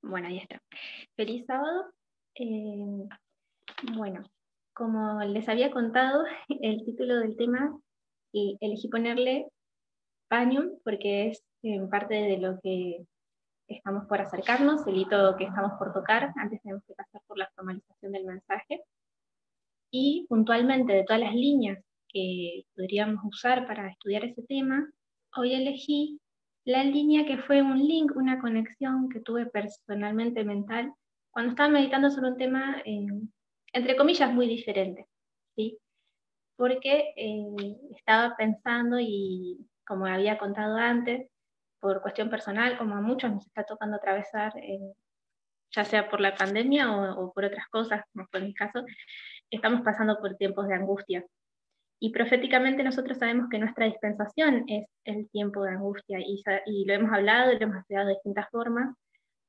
Bueno, ahí está. Feliz sábado. Eh, bueno, como les había contado, el título del tema, y elegí ponerle Pañum, porque es parte de lo que estamos por acercarnos, el hito que estamos por tocar. Antes tenemos que pasar por la formalización del mensaje. Y puntualmente, de todas las líneas que podríamos usar para estudiar ese tema, hoy elegí la línea que fue un link, una conexión que tuve personalmente mental cuando estaba meditando sobre un tema, entre comillas, muy diferente, ¿sí? Porque estaba pensando y, como había contado antes, por cuestión personal, como a muchos nos está tocando atravesar, ya sea por la pandemia o por otras cosas, como fue mi caso, estamos pasando por tiempos de angustia. Y proféticamente nosotros sabemos que nuestra dispensación es el tiempo de angustia, y lo hemos hablado y lo hemos estudiado de distintas formas,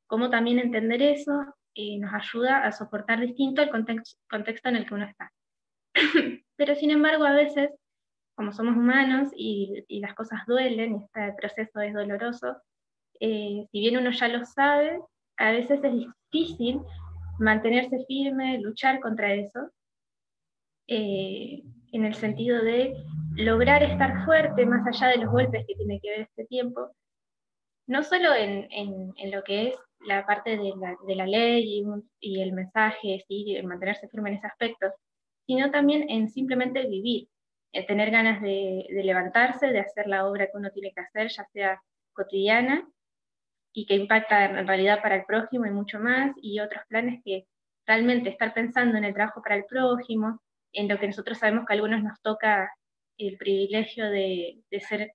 cómo también entender eso nos ayuda a soportar distinto el contexto en el que uno está. Pero sin embargo, a veces, como somos humanos y las cosas duelen, y este proceso es doloroso, si bien uno ya lo sabe, a veces es difícil mantenerse firme, luchar contra eso, en el sentido de lograr estar fuerte más allá de los golpes que tiene que ver este tiempo, no solo en lo que es la parte de la ley y el mensaje, ¿sí? Mantenerse firme en ese aspecto, sino también en simplemente vivir, en tener ganas de levantarse, de hacer la obra que uno tiene que hacer, ya sea cotidiana, y que impacta en realidad para el prójimo y mucho más, y otros planes que realmente estar pensando en el trabajo para el prójimo, en lo que nosotros sabemos que a algunos nos toca el privilegio de ser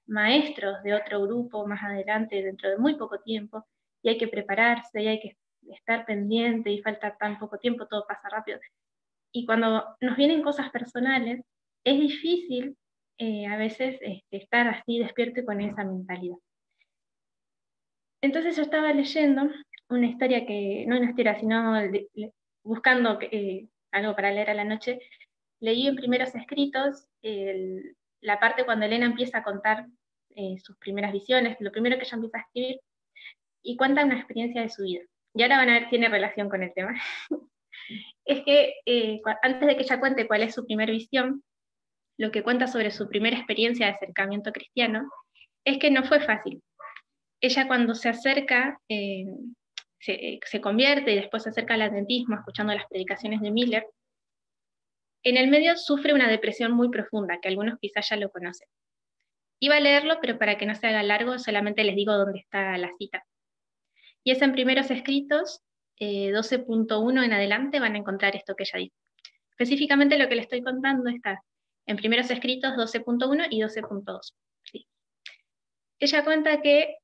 maestros de otro grupo más adelante, dentro de muy poco tiempo, y hay que prepararse, y hay que estar pendiente, y falta tan poco tiempo, todo pasa rápido. Y cuando nos vienen cosas personales, es difícil a veces estar así despierto y con esa mentalidad. Entonces yo estaba leyendo una historia no una historia, sino buscando algo para leer a la noche. Leí en primeros escritos la parte cuando Elena empieza a contar sus primeras visiones, lo primero que ella empieza a escribir, y cuenta una experiencia de su vida. Y ahora van a ver, tiene relación con el tema. Es que antes de que ella cuente cuál es su primera visión, lo que cuenta sobre su primera experiencia de acercamiento cristiano, es que no fue fácil. Ella, cuando se acerca, se convierte y después se acerca al adventismo escuchando las predicaciones de Miller. En el medio sufre una depresión muy profunda, que algunos quizás ya lo conocen. Iba a leerlo, pero para que no se haga largo, solamente les digo dónde está la cita. Y es en primeros escritos, 12.1 en adelante, van a encontrar esto que ella dice. Específicamente lo que le estoy contando está en primeros escritos 12.1 y 12.2. ¿Sí? Ella cuenta que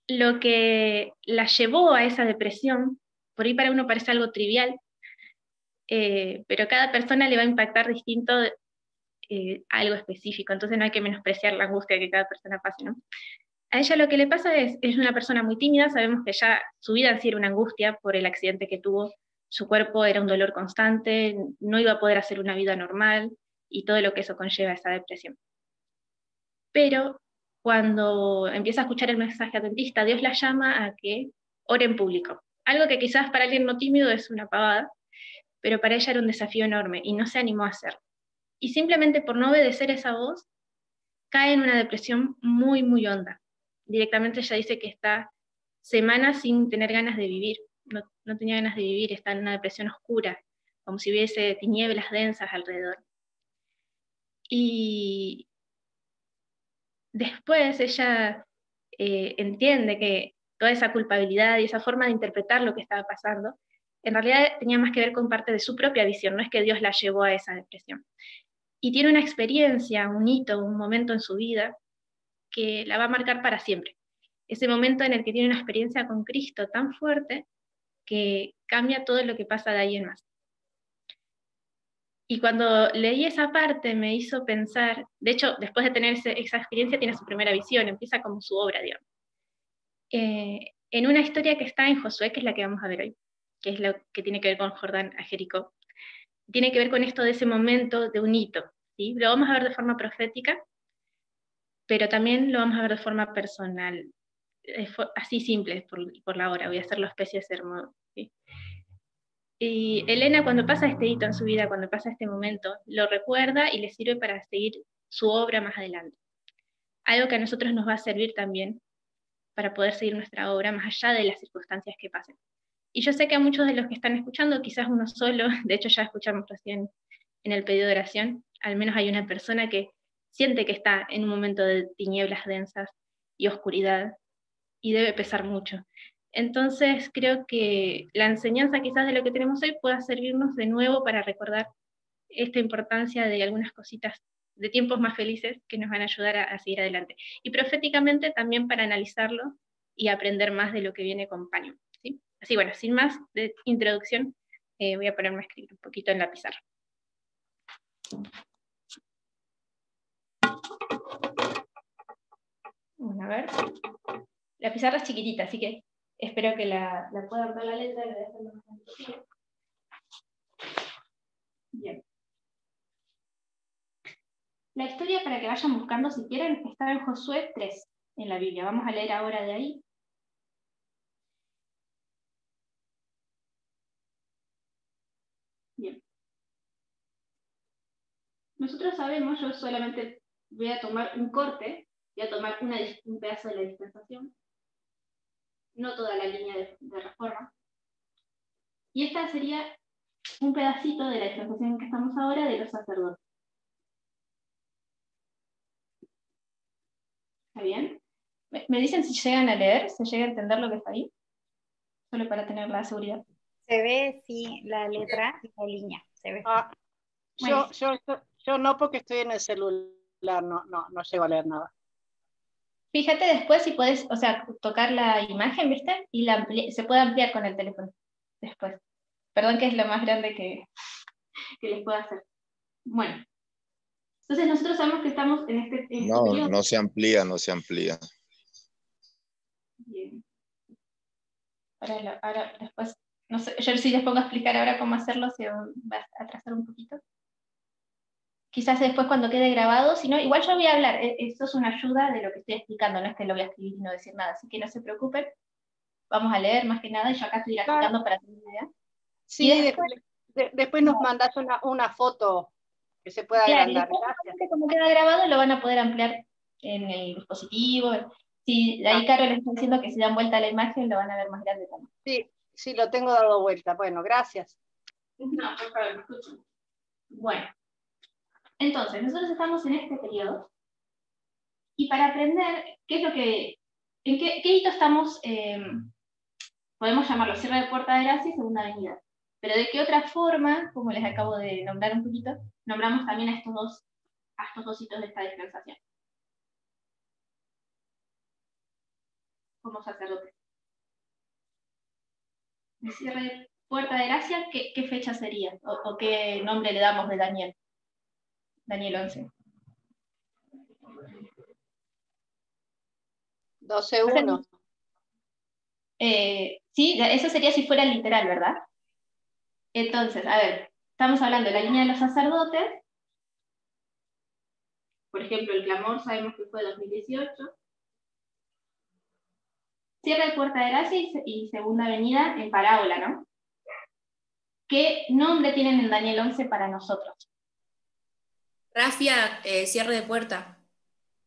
lo que la llevó a esa depresión, por ahí para uno parece algo trivial, pero cada persona le va a impactar distinto algo específico, entonces no hay que menospreciar la angustia que cada persona pase, ¿no? A ella lo que le pasa es una persona muy tímida, sabemos que ya su vida en sí era una angustia por el accidente que tuvo, su cuerpo era un dolor constante, no iba a poder hacer una vida normal, y todo lo que eso conlleva a esa depresión. Pero cuando empieza a escuchar el mensaje adventista, Dios la llama a que ore en público. Algo que quizás para alguien no tímido es una pavada, pero para ella era un desafío enorme y no se animó a hacerlo. Y simplemente por no obedecer esa voz, cae en una depresión muy, muy honda. Directamente ella dice que está semanas sin tener ganas de vivir, no tenía ganas de vivir, está en una depresión oscura, como si hubiese tinieblas densas alrededor. Y después ella entiende que toda esa culpabilidad y esa forma de interpretar lo que estaba pasando, en realidad tenía más que ver con parte de su propia visión, no es que Dios la llevó a esa depresión. Y tiene una experiencia, un hito, un momento en su vida que la va a marcar para siempre. Ese momento en el que tiene una experiencia con Cristo tan fuerte que cambia todo lo que pasa de ahí en más. Y cuando leí esa parte me hizo pensar, de hecho, después de tener esa experiencia tiene su primera visión, empieza como su obra, digamos. En una historia que está en Josué, que es la que vamos a ver hoy, que es lo que tiene que ver con Jordán a Jericó. Tiene que ver con esto de ese momento de un hito, ¿sí? Lo vamos a ver de forma profética, pero también lo vamos a ver de forma personal. así simples por la hora, voy a hacerlo especie de sermón. ¿Sí? Y Elena, cuando pasa este hito en su vida, cuando pasa este momento, lo recuerda y le sirve para seguir su obra más adelante. Algo que a nosotros nos va a servir también para poder seguir nuestra obra más allá de las circunstancias que pasen. Y yo sé que a muchos de los que están escuchando, quizás uno solo, de hecho ya escuchamos recién en el pedido de oración, al menos hay una persona que siente que está en un momento de tinieblas densas y oscuridad, y debe pesar mucho. Entonces creo que la enseñanza quizás de lo que tenemos hoy pueda servirnos de nuevo para recordar esta importancia de algunas cositas de tiempos más felices que nos van a ayudar a seguir adelante. Y proféticamente también para analizarlo y aprender más de lo que viene con Paño. ¿Sí? Así, bueno, sin más de introducción, voy a ponerme a escribir un poquito en la pizarra. Bueno, a ver. La pizarra es chiquitita, así que espero que la puedan ver la letra. La voy a hacer lo más grande posible. Bien. La historia, para que vayan buscando si quieren, está en Josué 3, en la Biblia. Vamos a leer ahora de ahí. Bien. Nosotros sabemos, yo solamente voy a tomar un corte, voy a tomar un pedazo de la dispensación, no toda la línea de reforma. Y esta sería un pedacito de la dispensación en que estamos ahora de los sacerdotes. ¿Está bien? ¿Me dicen si llegan a leer, se llega a entender lo que está ahí? Solo para tener la seguridad. Se ve, sí, la letra y la línea, se ve. Yo no, porque estoy en el celular, no llego a leer nada. Fíjate después si puedes, o sea, tocar la imagen, ¿viste? Y se puede ampliar con el teléfono después. Perdón que es lo más grande que les puedo hacer. Bueno. Entonces nosotros sabemos que estamos en este periodo. No se amplía, no se amplía. Bien. Ahora después, no sé, yo si les pongo a explicar ahora cómo hacerlo, se va a atrasar un poquito. Quizás después cuando quede grabado, si no, igual yo voy a hablar, esto es una ayuda de lo que estoy explicando, no es que lo voy a escribir y no decir nada, así que no se preocupen, vamos a leer más que nada, y yo acá estoy graficando para tener una idea. Sí, después nos mandás una foto que se pueda agrandar. Gracias. Como queda grabado lo van a poder ampliar en el dispositivo. Si ahí Caro les está diciendo que si dan vuelta a la imagen lo van a ver más grande también. Sí, lo tengo dado vuelta. Bueno, gracias. No, por favor, escuchen. Bueno, entonces, nosotros estamos en este periodo, y para aprender qué es lo que, en qué hito estamos, podemos llamarlo cierre de Puerta de Gracia y Segunda Avenida. Pero de qué otra forma, como les acabo de nombrar un poquito, nombramos también a estos dos hitos de esta dispensación. Como sacerdotes. El cierre de Puerta de Gracia, ¿qué fecha sería? ¿O qué nombre le damos de Daniel? Daniel 11. 12:1. Sí, eso sería si fuera literal, ¿verdad? Entonces, a ver, estamos hablando de la línea de los sacerdotes. Por ejemplo, el clamor sabemos que fue 2018. Cierre de Puerta de Gracia y Segunda Avenida en parábola, ¿no? ¿Qué nombre tienen en Daniel 11 para nosotros? Rafia, cierre de puerta.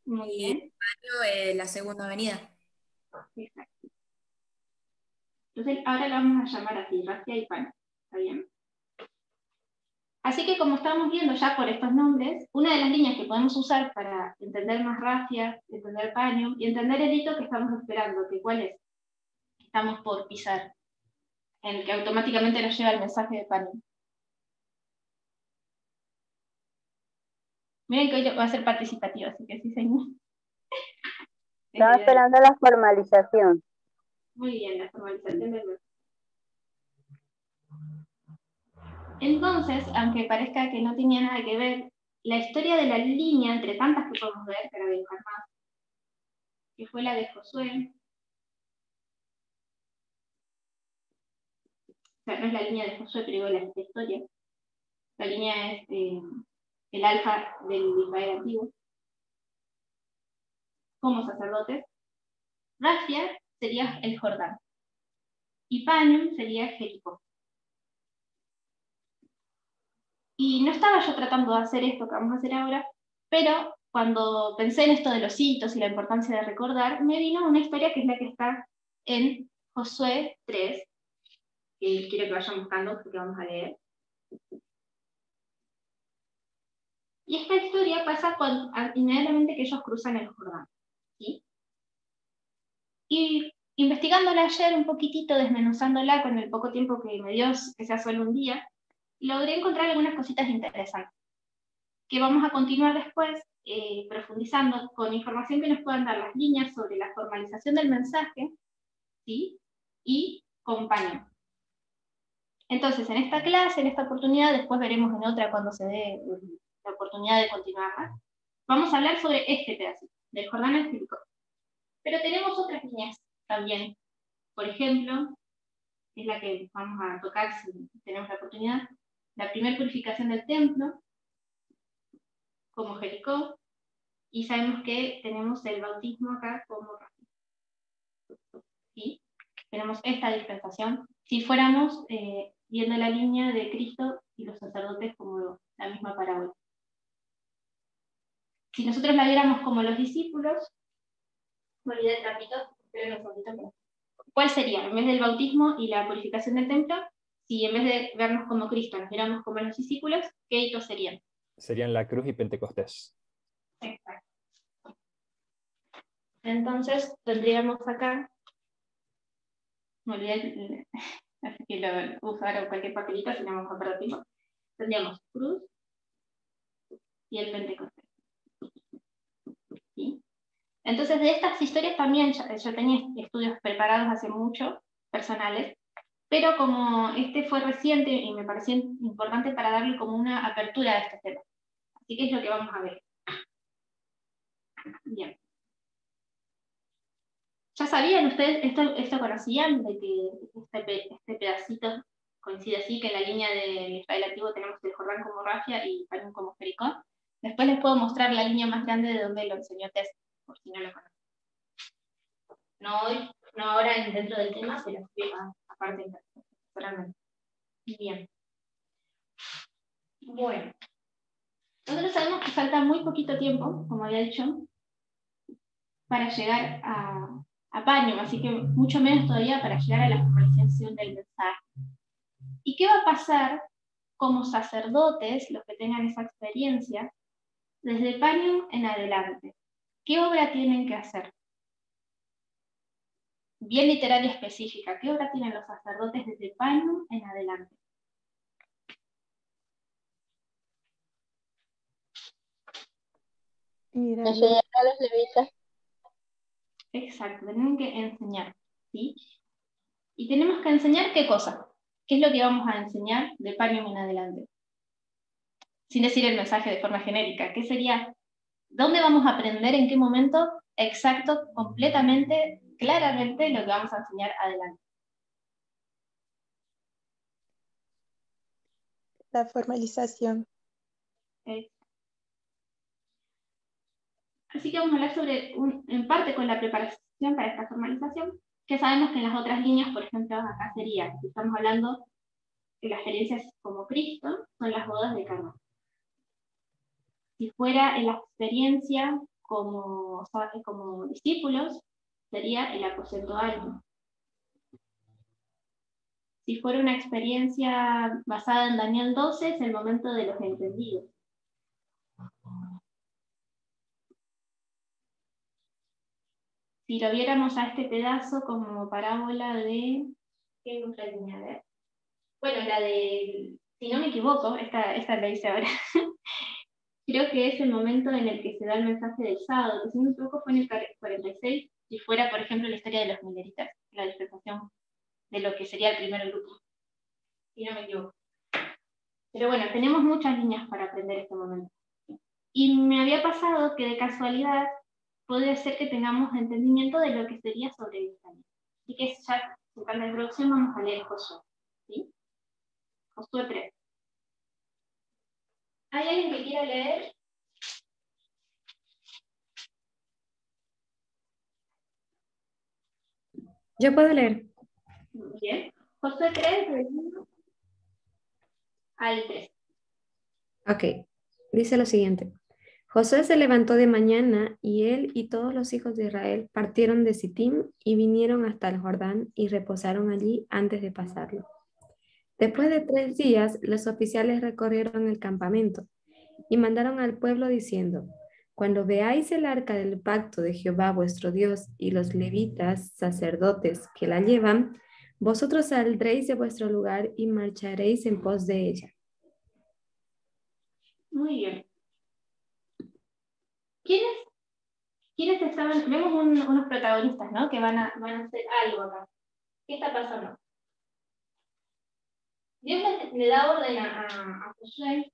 Muy bien. Mario, la Segunda Avenida. Exacto. Entonces, ahora lo vamos a llamar así, Rafia y Pan. ¿Está bien? Así que como estamos viendo ya por estos nombres, una de las líneas que podemos usar para entender más Rafia, entender Paño y entender el hito que estamos esperando, que cuál es, que estamos por pisar, en el que automáticamente nos lleva el mensaje de Paño. Miren que hoy va a ser participativo, así que sí, señor. Estaba esperando la formalización. Muy bien, la formalización del verbo. Entonces, aunque parezca que no tenía nada que ver, la historia de la línea, entre tantas que podemos ver, para dibujar más, que fue la de Josué, o sea, no es la línea de Josué, pero digo la historia. La línea es el alfa del Israel antiguo, como sacerdotes. Rafia sería el Jordán. Y Panium sería Jericó. Y no estaba yo tratando de hacer esto que vamos a hacer ahora, pero cuando pensé en esto de los hitos y la importancia de recordar, me vino una historia que es la que está en Josué 3, que quiero que vayan buscando porque vamos a leer. Y esta historia pasa inmediatamente que ellos cruzan el Jordán, ¿sí? Y investigándola ayer un poquitito, desmenuzándola con el poco tiempo que me dio, que sea solo un día, logré encontrar algunas cositas interesantes, que vamos a continuar después profundizando con información que nos puedan dar las líneas sobre la formalización del mensaje, ¿sí? Y compañía. Entonces, en esta clase, en esta oportunidad, después veremos en otra cuando se dé la oportunidad de continuarla, vamos a hablar sobre este pedacito, del Jordán al Jericó. Pero tenemos otras líneas también. Por ejemplo, es la que vamos a tocar si tenemos la oportunidad, la primera purificación del templo, como Jericó, y sabemos que tenemos el bautismo acá como Rafia. ¿Sí? Tenemos esta dispensación. Si fuéramos viendo la línea de Cristo y los sacerdotes como la misma parábola. Si nosotros la viéramos como los discípulos, me olvidé el trapito, pero no poquito, ¿cuál sería? En vez del bautismo y la purificación del templo, si en vez de vernos como Cristo nos viéramos como los discípulos, ¿qué hitos serían? Serían la cruz y Pentecostés. Exacto. Entonces tendríamos acá, me olvidé, así que lo usaron cualquier papelito, si no vamos a perder tiempo. Tendríamos cruz y el Pentecostés. ¿Sí? Entonces de estas historias también yo tenía estudios preparados hace mucho, personales, pero como este fue reciente y me pareció importante para darle como una apertura a este tema. Así que es lo que vamos a ver. Bien. ¿Ya sabían ustedes, esto conocían, de que este pedacito coincide así, que en la línea del Israel antiguo tenemos el Jordán como Rafia y Panim como Jericó? Después les puedo mostrar la línea más grande de donde lo enseñó Tess, por si no lo conocen. No hoy, no ahora dentro del tema, pero aparte solamente. Bien. Bueno. Nosotros sabemos que falta muy poquito tiempo, como había dicho, para llegar a Paño, así que mucho menos todavía para llegar a la formalización del mensaje. ¿Y qué va a pasar como sacerdotes, los que tengan esa experiencia, desde Paño en adelante? ¿Qué obra tienen que hacer? Bien literal y específica, ¿qué obra tienen los sacerdotes desde Paño en adelante? Enseñar a los levitas. Exacto, tienen que enseñar, ¿sí? Y tenemos que enseñar ¿qué cosa? ¿Qué es lo que vamos a enseñar de Paño en adelante? Sin decir el mensaje de forma genérica, ¿qué sería? ¿Dónde vamos a aprender en qué momento exacto, completamente, claramente lo que vamos a enseñar adelante? La formalización. Así que vamos a hablar sobre, en parte con la preparación para esta formalización, que sabemos que en las otras líneas, por ejemplo, acá sería, si estamos hablando de las experiencias como Cristo, son las bodas de Cana. Si fuera en la experiencia como discípulos, sería el aposento alto. Si fuera una experiencia basada en Daniel 12, es el momento de los entendidos. Si lo viéramos a este pedazo como parábola de... ¿Qué otra línea? A ver. Bueno, la de... Si no me equivoco, esta la hice ahora. Creo que es el momento en el que se da el mensaje del sábado, que si no me equivoco fue en el 46, si fuera, por ejemplo, la historia de los mineritas, la dispensación de lo que sería el primer grupo. Si no me equivoco. Pero bueno, tenemos muchas líneas para aprender este momento. Y me había pasado que de casualidad puede ser que tengamos entendimiento de lo que sería sobre el año. Así que ya, sin tanta introducción, vamos a leer Josué. ¿Sí? Josué 3. ¿Hay alguien que quiera leer? Yo puedo leer. Bien. Josué 3, del 1 al 3. Ok, dice lo siguiente. Josué se levantó de mañana y él y todos los hijos de Israel partieron de Sittim y vinieron hasta el Jordán y reposaron allí antes de pasarlo. Después de 3 días, los oficiales recorrieron el campamento y mandaron al pueblo diciendo, cuando veáis el arca del pacto de Jehová vuestro Dios y los levitas, sacerdotes, que la llevan, vosotros saldréis de vuestro lugar y marcharéis en pos de ella. Muy bien. ¿Quiénes estaban? Vemos unos protagonistas, ¿no? Que van a hacer algo acá. ¿Qué está pasando? Dios le da orden a Josué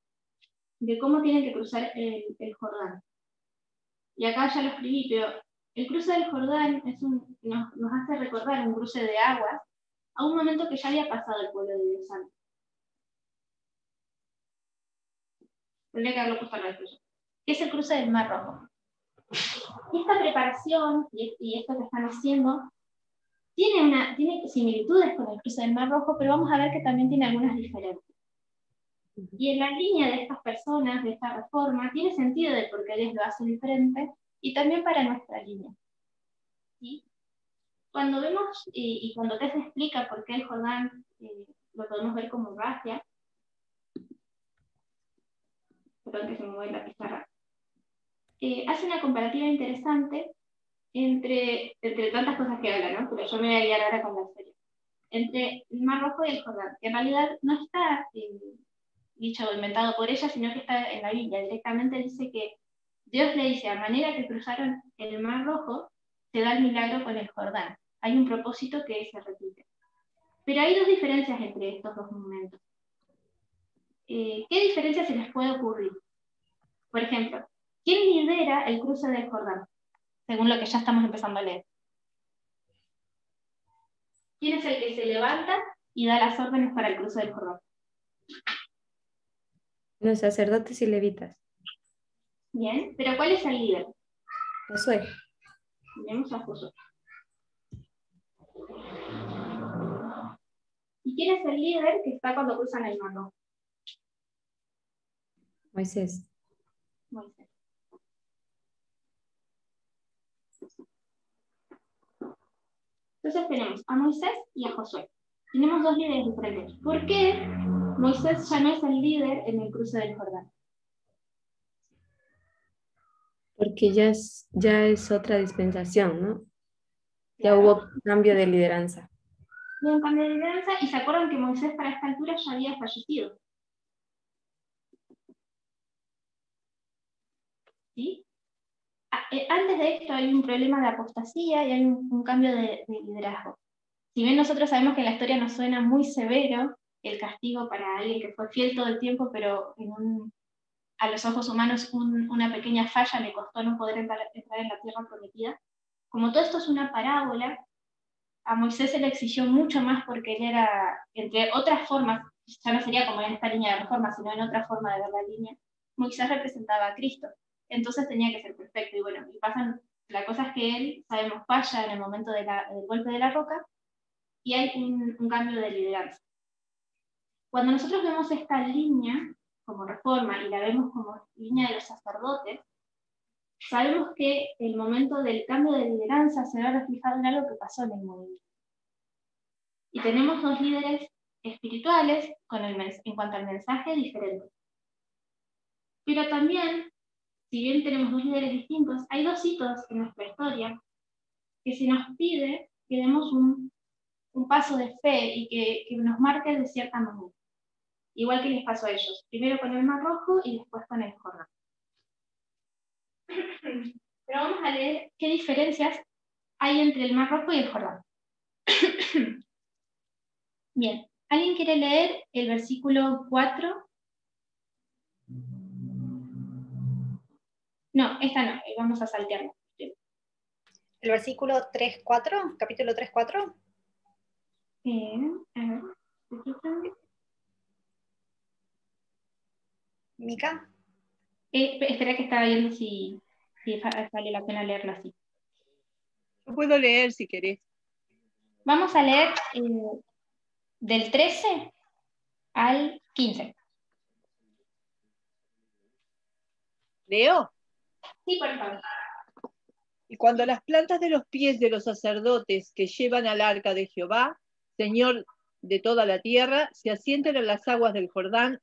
de cómo tienen que cruzar el Jordán. Y acá ya lo escribí, pero el cruce del Jordán nos hace recordar un cruce de aguas a un momento que ya había pasado el pueblo de Dios antes. Tendría que haberlo puesto al revés, que es el cruce del Mar Rojo. Y esta preparación y esto que están haciendo tiene similitudes con el cruce del Mar Rojo, pero vamos a ver que también tiene algunas diferencias. Y en la línea de estas personas, de esta reforma, tiene sentido de por qué Dios lo hace diferente y también para nuestra línea. ¿Sí? Cuando vemos y cuando Tess explica por qué el Jordán lo podemos ver como gracia, perdón que se me mueve la pizarra, hace una comparativa interesante entre tantas cosas que habla, ¿no? Pero yo me voy a guiar ahora con la historia. Entre el Mar Rojo y el Jordán, que en realidad no está dicho o inventado por ella, sino que está en la Biblia. Directamente dice que Dios le dice, a manera que cruzaron el Mar Rojo, se da el milagro con el Jordán. Hay un propósito que se repite. Pero hay dos diferencias entre estos dos momentos. ¿Qué diferencias se les puede ocurrir? Por ejemplo, ¿quién lidera el cruce del Jordán? Según lo que ya estamos empezando a leer. ¿Quién es el que se levanta y da las órdenes para el cruce del Jordán? Los sacerdotes y levitas. Bien, pero ¿cuál es el líder? Josué. Tenemos a Josué. ¿Y quién es el líder que está cuando cruzan el Mar Rojo? Moisés. Moisés. Entonces tenemos a Moisés y a Josué. Tenemos dos líderes diferentes. ¿Por qué Moisés ya no es el líder en el cruce del Jordán? Porque ya es otra dispensación, ¿no? Ya hubo cambio de lideranza. Hubo un cambio de lideranza y se acuerdan que Moisés para esta altura ya había fallecido. ¿Sí? Antes de esto hay un problema de apostasía y hay un cambio de liderazgo. Si bien nosotros sabemos que en la historia nos suena muy severo el castigo para alguien que fue fiel todo el tiempo, pero a los ojos humanos una pequeña falla le costó no poder entrar en la tierra prometida. Como todo esto es una parábola, a Moisés se le exigió mucho más porque él era, entre otras formas, ya no sería como en esta línea de reforma, sino en otra forma de ver la línea, Moisés representaba a Cristo. Entonces tenía que ser perfecto. Y bueno, la cosa es que él, sabemos, falla en el momento del golpe de la roca y hay un cambio de liderazgo. Cuando nosotros vemos esta línea como reforma y la vemos como línea de los sacerdotes, sabemos que el momento del cambio de lideranza se ve reflejado en algo que pasó en el movimiento. Y tenemos dos líderes espirituales en cuanto al mensaje diferentes. Pero también, si bien tenemos dos líderes distintos, hay dos hitos en nuestra historia que se nos pide que demos un paso de fe y que nos marque de cierta manera. Igual que les pasó a ellos. Primero con el Mar Rojo y después con el Jordán. Pero vamos a leer qué diferencias hay entre el Mar Rojo y el Jordán. Bien, ¿alguien quiere leer el versículo 4? No, esta no, vamos a saltearla. El versículo 3.4, capítulo 3.4. A ver. Mica. Espera que estaba viendo si vale la pena leerlo así. Yo puedo leer si querés. Vamos a leer del 13 al 15. ¿Leo? Sí, por favor. Y cuando las plantas de los pies de los sacerdotes que llevan al arca de Jehová, Señor de toda la tierra, se asienten en las aguas del Jordán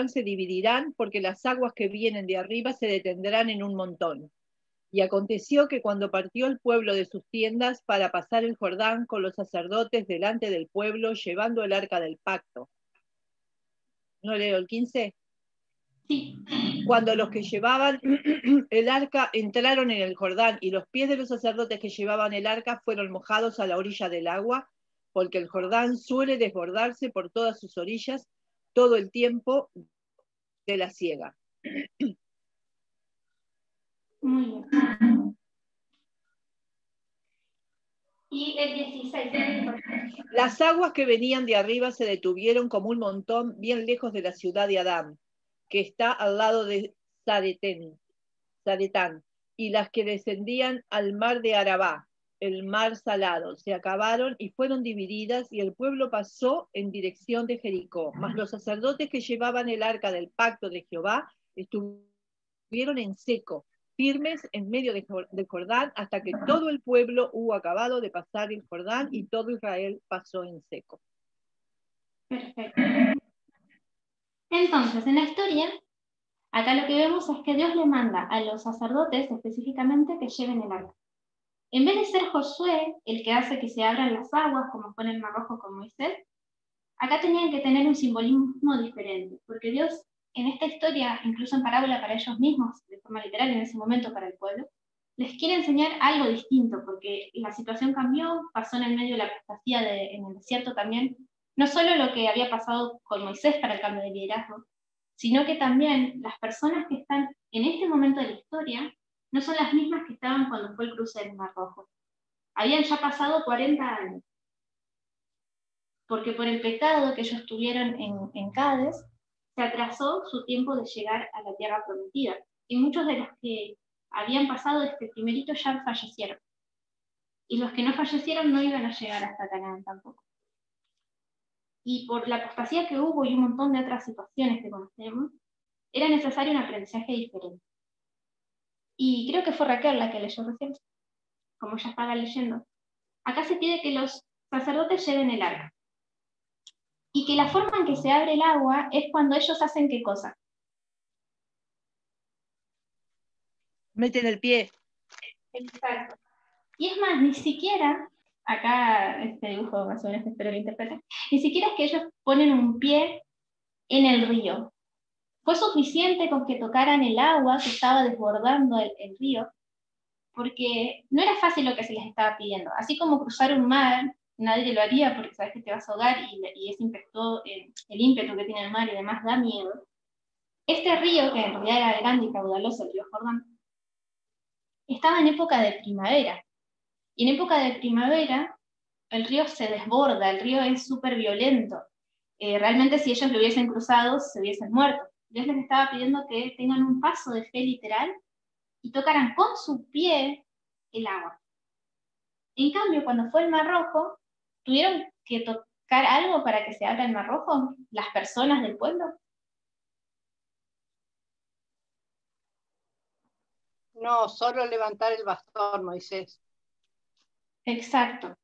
se dividirán, porque las aguas que vienen de arriba se detendrán en un montón. Y aconteció que cuando partió el pueblo de sus tiendas para pasar el Jordán con los sacerdotes delante del pueblo, llevando el arca del pacto. ¿No leo el 15? Sí. Cuando los que llevaban el arca entraron en el Jordán y los pies de los sacerdotes que llevaban el arca fueron mojados a la orilla del agua, porque el Jordán suele desbordarse por todas sus orillas todo el tiempo de la siega. Muy bien. Y el 16. Las aguas que venían de arriba se detuvieron como un montón bien lejos de la ciudad de Adán, que está al lado de Zaretán, y las que descendían al mar de Arabá, el mar salado, se acabaron y fueron divididas, y el pueblo pasó en dirección de Jericó. Mas los sacerdotes que llevaban el arca del pacto de Jehová estuvieron en seco, firmes en medio del Jordán, hasta que todo el pueblo hubo acabado de pasar el Jordán, y todo Israel pasó en seco. Perfecto. Entonces, en la historia, acá lo que vemos es que Dios le manda a los sacerdotes específicamente que lleven el arca. En vez de ser Josué el que hace que se abran las aguas, como fue en el Mar Rojo con Moisés, acá tenían que tener un simbolismo diferente, porque Dios en esta historia, incluso en parábola para ellos mismos, de forma literal en ese momento para el pueblo, les quiere enseñar algo distinto, porque la situación cambió, pasó en el medio de la apostasía en el desierto también, no solo lo que había pasado con Moisés para el cambio de liderazgo, sino que también las personas que están en este momento de la historia no son las mismas que estaban cuando fue el cruce del Mar Rojo. Habían ya pasado 40 años, porque por el pecado que ellos tuvieron en Cádiz, se atrasó su tiempo de llegar a la tierra prometida. Y muchos de los que habían pasado este primerito ya fallecieron. Y los que no fallecieron no iban a llegar hasta Canaán tampoco. Y por la apostasía que hubo y un montón de otras situaciones que conocemos, era necesario un aprendizaje diferente. Y creo que fue Raquel la que leyó recién, como ya estaba leyendo. Acá se pide que los sacerdotes lleven el arca. Y que la forma en que se abre el agua es cuando ellos hacen ¿qué cosa? Meten el pie. Exacto. Y es más, ni siquiera, acá este dibujo más o menos espero lo interpreten, ni siquiera es que ellos ponen un pie en el río. Fue suficiente con que tocaran el agua que estaba desbordando el río, porque no era fácil lo que se les estaba pidiendo. Así como cruzar un mar, nadie lo haría porque sabes que te vas a ahogar y ese el ímpetu que tiene el mar y demás da miedo. Este río, que en realidad era grande y caudaloso, el río Jordán, estaba en época de primavera. Y en época de primavera, el río se desborda, el río es súper violento. Realmente si ellos lo hubiesen cruzado, se hubiesen muerto. Dios les estaba pidiendo que tengan un paso de fe literal y tocaran con su pie el agua. En cambio, cuando fue el Mar Rojo, tuvieron que tocar algo para que se abra el Mar Rojo, las personas del pueblo. No, solo levantar el bastón, Moisés. Exacto.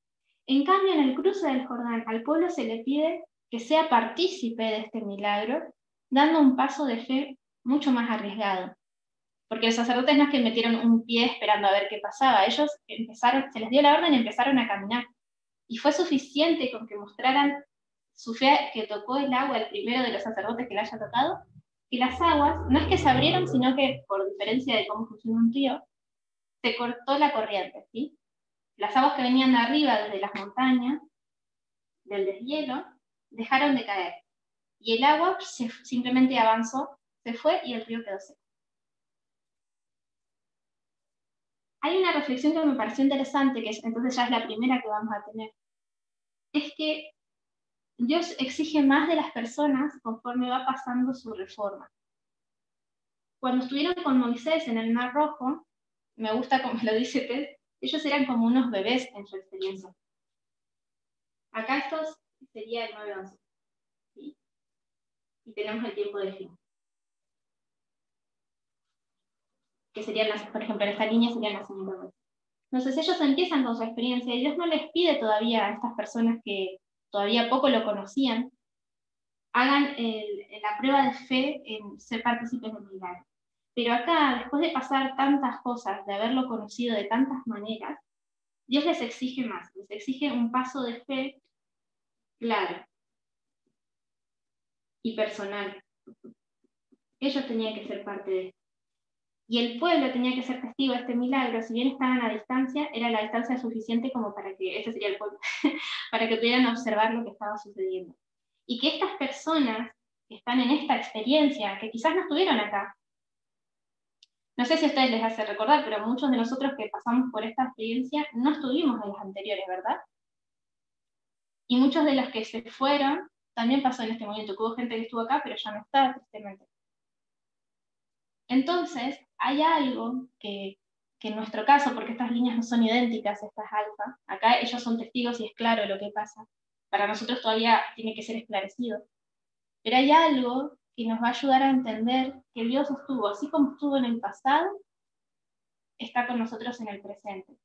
En cambio, en el cruce del Jordán, al pueblo se le pide que sea partícipe de este milagro, dando un paso de fe mucho más arriesgado. Porque los sacerdotes no es que metieron un pie esperando a ver qué pasaba, ellos se les dio la orden y empezaron a caminar. Y fue suficiente con que mostraran su fe, que tocó el agua el primero de los sacerdotes que la haya tocado, que las aguas no es que se abrieron, sino que, por diferencia de cómo funciona un río, se cortó la corriente, ¿sí? Las aguas que venían de arriba, desde las montañas, del deshielo, dejaron de caer. Y el agua simplemente avanzó, se fue y el río quedó seco. Hay una reflexión que me pareció interesante, que entonces ya es la primera que vamos a tener. Es que Dios exige más de las personas conforme va pasando su reforma. Cuando estuvieron con Moisés en el Mar Rojo, me gusta como lo dice Ted, ellos eran como unos bebés en su experiencia. Acá esto sería el 9-11. ¿Sí? Y tenemos el tiempo de fin. Que serían las, por ejemplo, en esta línea serían las 5. Entonces ellos empiezan con su experiencia y Dios no les pide todavía a estas personas que todavía poco lo conocían, hagan la prueba de fe en ser partícipes del milagro. Pero acá, después de pasar tantas cosas, de haberlo conocido de tantas maneras, Dios les exige más, les exige un paso de fe claro y personal. Ellos tenían que ser parte de esto. Y el pueblo tenía que ser testigo de este milagro, si bien estaban a distancia, era la distancia suficiente como para que, ese sería el pueblo, para que pudieran observar lo que estaba sucediendo. Y que estas personas que están en esta experiencia, que quizás no estuvieron acá, no sé si a ustedes les hace recordar, pero muchos de nosotros que pasamos por esta experiencia no estuvimos en las anteriores, ¿verdad? Y muchos de los que se fueron, también pasó en este momento, que hubo gente que estuvo acá, pero ya no está, tristemente. Entonces, hay algo que en nuestro caso, porque estas líneas no son idénticas, estas alfa, acá ellos son testigos y es claro lo que pasa. Para nosotros todavía tiene que ser esclarecido. Pero hay algo que nos va a ayudar a entender que Dios estuvo, así como estuvo en el pasado, está con nosotros en el presente.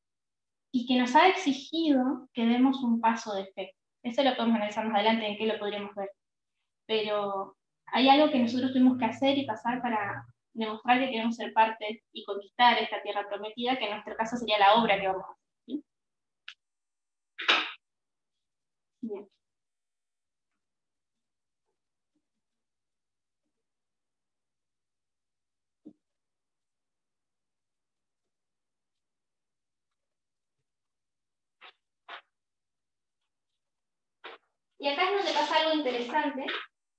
Y que nos ha exigido que demos un paso de fe. Eso lo podemos analizar más adelante, en qué lo podríamos ver. Pero hay algo que nosotros tuvimos que hacer y pasar para demostrar que queremos ser parte y conquistar esta tierra prometida, que en nuestro caso sería la obra que vamos a hacer. ¿Sí? Bien. Y acá es donde pasa algo interesante,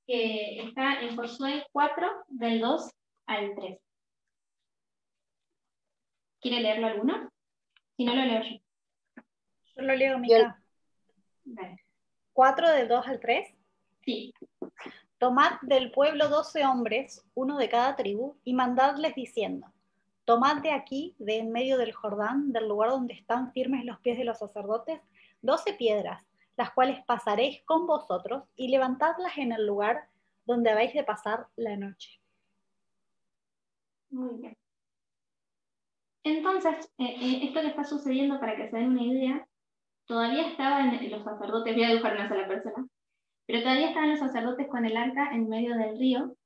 que está en Josué 4, del 2 al 3. ¿Quiere leerlo alguno? Si no, lo leo yo. Yo lo leo, Mica. Vale. 4 del 2 al 3. Sí. Tomad del pueblo 12 hombres, uno de cada tribu, y mandadles diciendo: tomad de aquí, de en medio del Jordán, del lugar donde están firmes los pies de los sacerdotes, 12 piedras, las cuales pasaréis con vosotros, y levantadlas en el lugar donde habéis de pasar la noche. Muy bien. Entonces, esto que está sucediendo, para que se den una idea, todavía estaban los sacerdotes, voy a dibujar una sola persona, pero todavía estaban los sacerdotes con el arca en medio del río,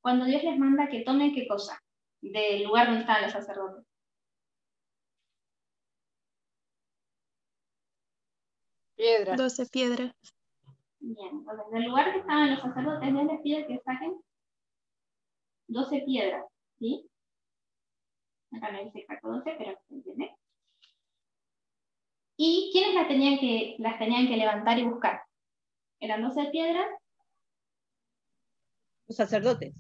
cuando Dios les manda que tomen ¿qué cosa? Del lugar donde estaban los sacerdotes. Piedras. 12 piedras. Bien, entonces del lugar que estaban los sacerdotes, Dios les pide que saquen 12 piedras, ¿sí? Acá no dice exacto 12, pero se entiende. ¿Y quiénes las tenían que levantar y buscar? ¿Eran 12 piedras? Los sacerdotes.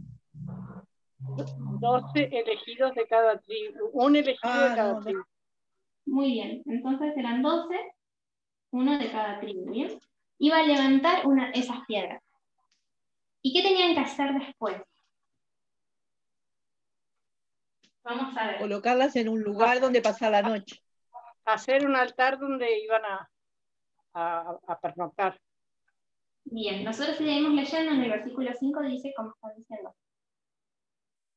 12 elegidos de cada tribu. Un elegido de cada tribu. Muy bien, entonces eran 12, uno de cada tribu, ¿bien? Iba a levantar esas piedras. ¿Y qué tenían que hacer después? Vamos a ver. Colocarlas en un lugar donde pasar la noche. Hacer un altar donde iban a pernoctar. Bien, nosotros seguimos leyendo en el versículo 5, dice como está diciendo.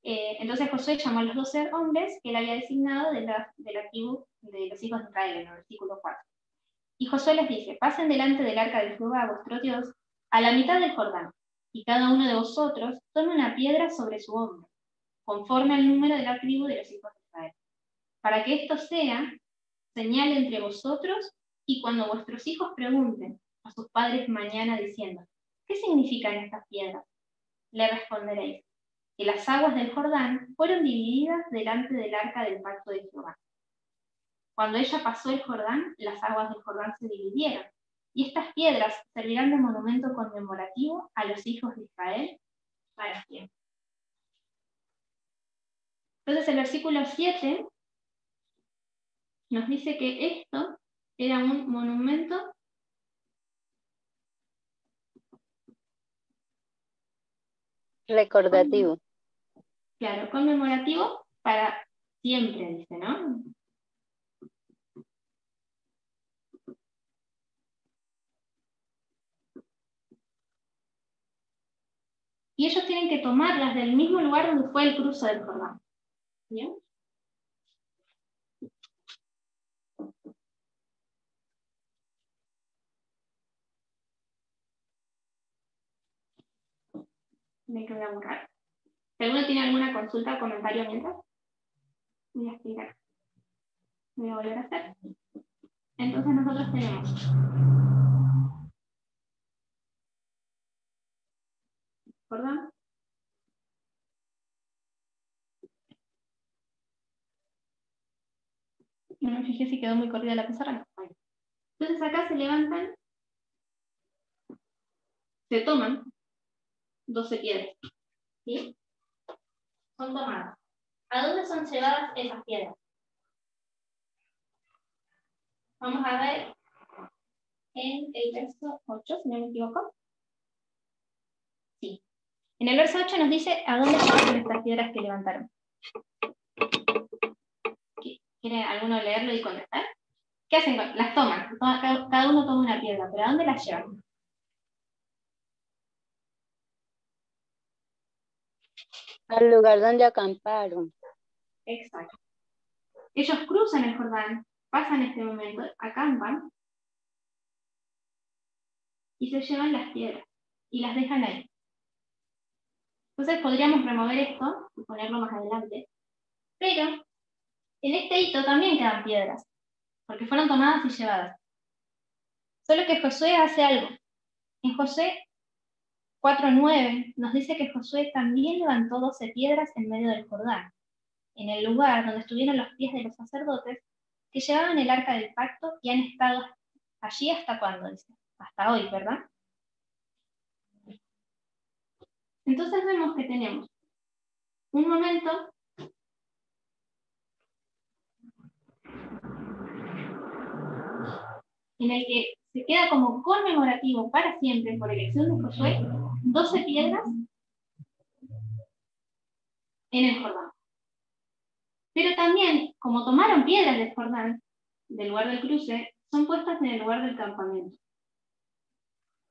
Entonces Josué llamó a los 12 hombres que él había designado de la tribu de los hijos de Israel, en el versículo 4. Y Josué les dice: pasen delante del arca de Jehová, vuestro Dios, a la mitad del Jordán, y cada uno de vosotros tome una piedra sobre su hombro, conforme al número de la tribu de los hijos de Israel, para que esto sea señal entre vosotros, y cuando vuestros hijos pregunten a sus padres mañana diciendo: ¿qué significan estas piedras?, le responderéis que las aguas del Jordán fueron divididas delante del arca del pacto de Jehová. Cuando ella pasó el Jordán, las aguas del Jordán se dividieron, y estas piedras servirán de monumento conmemorativo a los hijos de Israel para siempre. Entonces el versículo 7 nos dice que esto era un monumento Recordativo. Claro, conmemorativo para siempre, dice, ¿no? y ellos tienen que tomarlas del mismo lugar donde fue el cruce del Jordán. ¿Bien? Me voy a borrar. Si alguno tiene alguna consulta o comentario mientras, voy a explicar. Voy a volver a hacer. Entonces nosotros tenemos Jordán. No me fijé si quedó muy corrida la pizarra. Entonces acá se levantan, se toman 12 piedras. ¿Sí? Son tomadas. ¿A dónde son llevadas esas piedras? Vamos a ver en el verso 8, si no me equivoco. Sí. En el verso 8 nos dice a dónde llevaron estas piedras que levantaron. ¿Quiere alguno leerlo y contestar? ¿Qué hacen? Las toman. Cada uno toma una piedra, pero ¿a dónde las llevan? Al lugar donde acamparon. Exacto. Ellos cruzan el Jordán, pasan este momento, acampan y se llevan las piedras y las dejan ahí. Entonces podríamos remover esto y ponerlo más adelante, pero en este hito también quedan piedras, porque fueron tomadas y llevadas. Solo que Josué hace algo. En Josué 4:9 nos dice que Josué también levantó 12 piedras en medio del Jordán, en el lugar donde estuvieron los pies de los sacerdotes que llevaban el arca del pacto y han estado allí hasta cuándo, dice, hasta hoy, ¿verdad? Entonces vemos que tenemos un momento en el que se queda como conmemorativo para siempre por elección de Josué 12 piedras en el Jordán. Pero también, como tomaron piedras del Jordán, del lugar del cruce, son puestas en el lugar del campamento.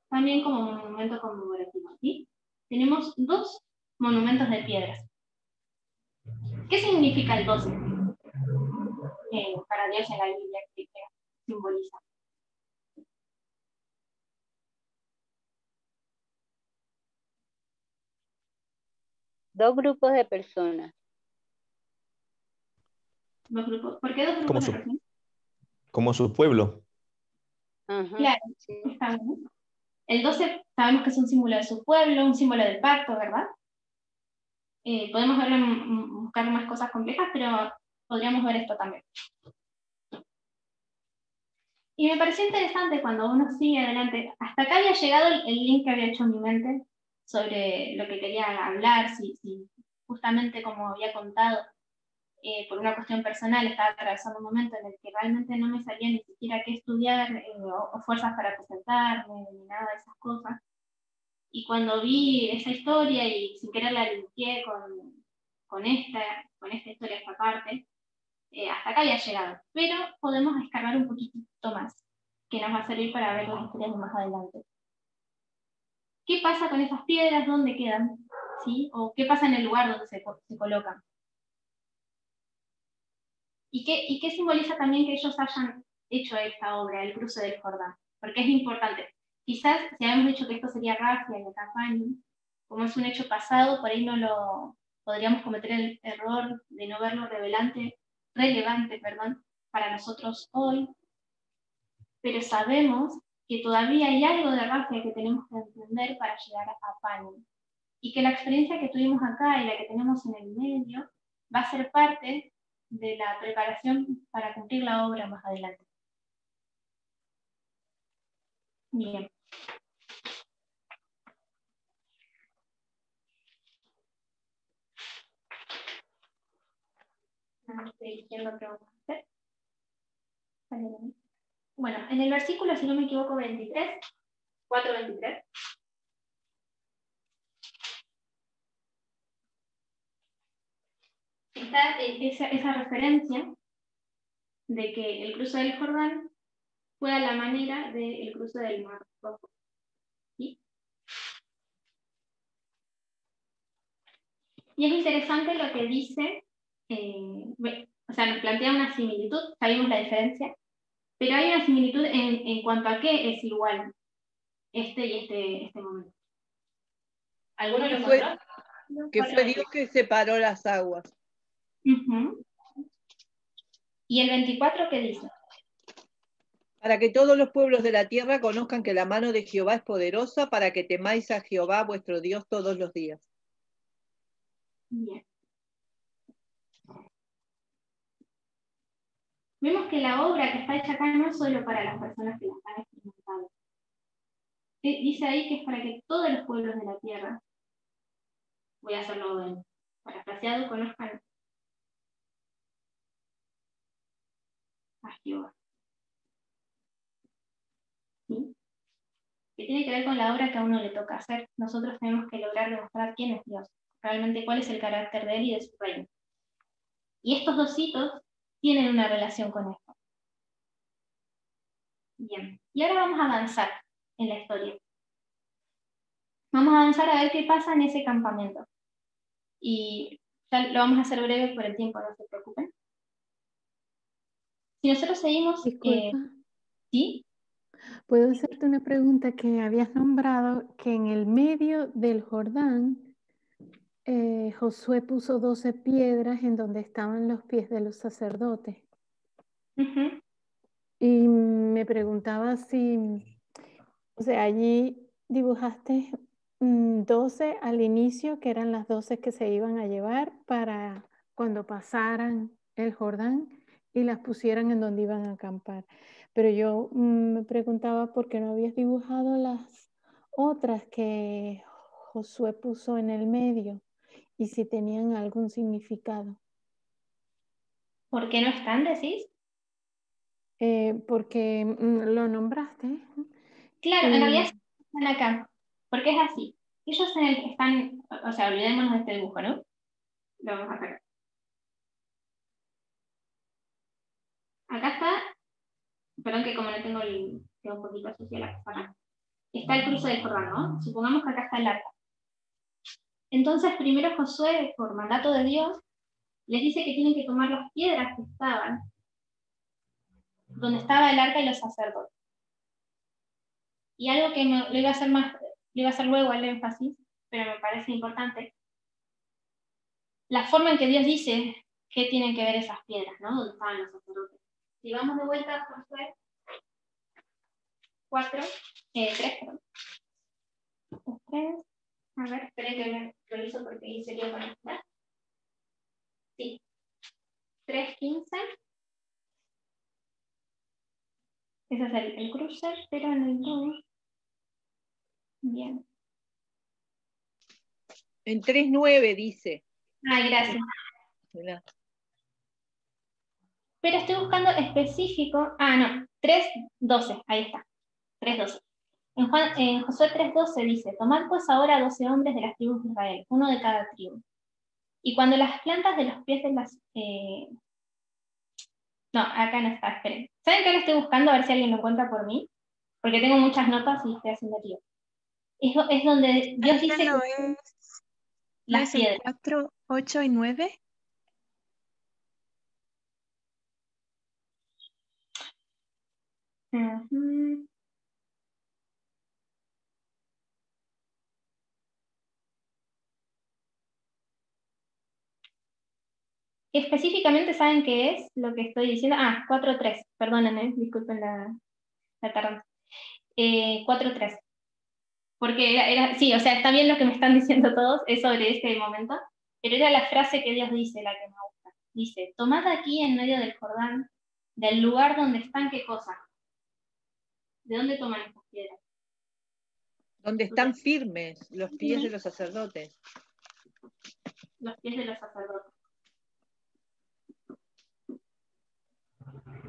También como monumento conmemorativo. ¿Sí? Tenemos 2 monumentos de piedras. ¿Qué significa el 12? Para Dios en la Biblia, ¿qué simboliza? Dos grupos de personas. 2 grupos. ¿Por qué 2 grupos de personas? Como su pueblo. Ajá, Claro, sí. está bien. El 12 sabemos que es un símbolo de su pueblo, un símbolo del pacto, ¿verdad? Podemos verlo buscar más cosas complejas, pero podríamos ver esto también. Y me pareció interesante cuando uno sigue adelante. Hasta acá había llegado el link que había hecho en mi mente sobre lo que quería hablar, si justamente como había contado, por una cuestión personal estaba atravesando un momento en el que realmente no me salía ni siquiera qué estudiar o fuerzas para presentarme, ni nada de esas cosas. Y cuando vi esa historia y sin querer la linkeé con esta historia, esta parte, hasta acá había llegado. Pero podemos escarbar un poquitito más, que nos va a servir para ver las historias de más adelante. ¿Qué pasa con esas piedras? ¿Dónde quedan? ¿Sí? ¿O qué pasa en el lugar donde se colocan? ¿Y qué simboliza también que ellos hayan hecho esta obra, el cruce del Jordán? Porque es importante. Quizás si habíamos dicho que esto sería Rafia y acá Pani, como es un hecho pasado, por ahí no lo podríamos cometer el error de no verlo relevante, para nosotros hoy, pero sabemos que todavía hay algo de Rafia que tenemos que entender para llegar a Pani, y que la experiencia que tuvimos acá y la que tenemos en el medio va a ser parte de la preparación para cumplir la obra más adelante. Bien. Estoy diciendo qué vamos a hacer. Bueno, en el versículo, si no me equivoco, 23, 4:23. Está esa referencia de que el cruce del Jordán fue a la manera del cruce del Mar Rojo. ¿Sí? Y es interesante lo que dice, o sea, nos plantea una similitud, sabemos la diferencia, pero hay una similitud en cuanto a qué es igual este momento. ¿Alguno lo encontró? Que fue Dios que separó las aguas. Uh-huh. ¿Y el 24 qué dice? Para que todos los pueblos de la tierra conozcan que la mano de Jehová es poderosa, para que temáis a Jehová vuestro Dios todos los días. Bien. Vemos que la obra que está hecha acá no es solo para las personas que la están experimentando. Dice ahí que es para que todos los pueblos de la tierra, voy a hacerlo parafraseado, conozcan a Jehová. ¿Sí? Que tiene que ver con la obra que a uno le toca hacer. Nosotros tenemos que lograr demostrar quién es Dios, realmente cuál es el carácter de Él y de su reino. Y estos dos hitos tienen una relación con esto. Bien, y ahora vamos a avanzar en la historia. Vamos a avanzar a ver qué pasa en ese campamento. Y ya lo vamos a hacer breve por el tiempo, no se preocupen. Si nosotros seguimos... Disculpa. ¿Sí? ¿Puedo hacerte una pregunta que habías nombrado? Que en el medio del Jordán, Josué puso 12 piedras en donde estaban los pies de los sacerdotes. Uh-huh. Y me preguntaba si, o sea, allí dibujaste 12 al inicio, que eran las 12 que se iban a llevar para cuando pasaran el Jordán y las pusieran en donde iban a acampar. Pero yo me preguntaba por qué no habías dibujado las otras que Josué puso en el medio y si tenían algún significado. ¿Por qué no están, decís? Porque lo nombraste. Claro, en realidad están acá, porque es así. Ellos están, o sea, olvidémonos de este dibujo, ¿no? Lo vamos a sacar. Acá está, perdón que como no tengo tengo un poquito sucia la cámara. Está el cruce del Jordán, ¿no? Supongamos que acá está el arca. Entonces, primero Josué, por mandato de Dios, les dice que tienen que tomar las piedras que estaban donde estaba el arca y los sacerdotes. Y algo que lo iba a hacer luego el énfasis, pero me parece importante, la forma en que Dios dice qué tienen que ver esas piedras, ¿no? Donde estaban los sacerdotes. Si vamos de vuelta a Josué 3, perdón. 3, a ver, esperen que lo hizo porque hice lío con esto. Sí. 3:15. Ese es el cruce, pero en el 2. Bien. En 3:9 dice. Ay, gracias. Mirá. Pero estoy buscando específico. No, 3:12, ahí está. 3:12. En Josué 3:12 dice: tomad pues ahora 12 hombres de las tribus de Israel, uno de cada tribu. Y cuando las plantas de los pies de las... No, acá no está, esperen. ¿Saben qué lo estoy buscando? A ver si alguien lo encuentra por mí. Porque tengo muchas notas y estoy haciendo lío. Es donde Dios dice no que es, las ¿no es el piedras. 4, 8 y 9? Uh-huh. Específicamente, ¿saben qué es lo que estoy diciendo? 4:3. Perdónenme, disculpen la tardanza. 4:3. Porque sí, o sea, está bien lo que me están diciendo todos, es sobre este momento, pero era la frase que Dios dice la que me gusta. Dice: tomad aquí en medio del Jordán, del lugar donde están, ¿qué cosa? ¿De dónde toman estas piedras? Donde están firmes los pies de los sacerdotes. Los pies de los sacerdotes.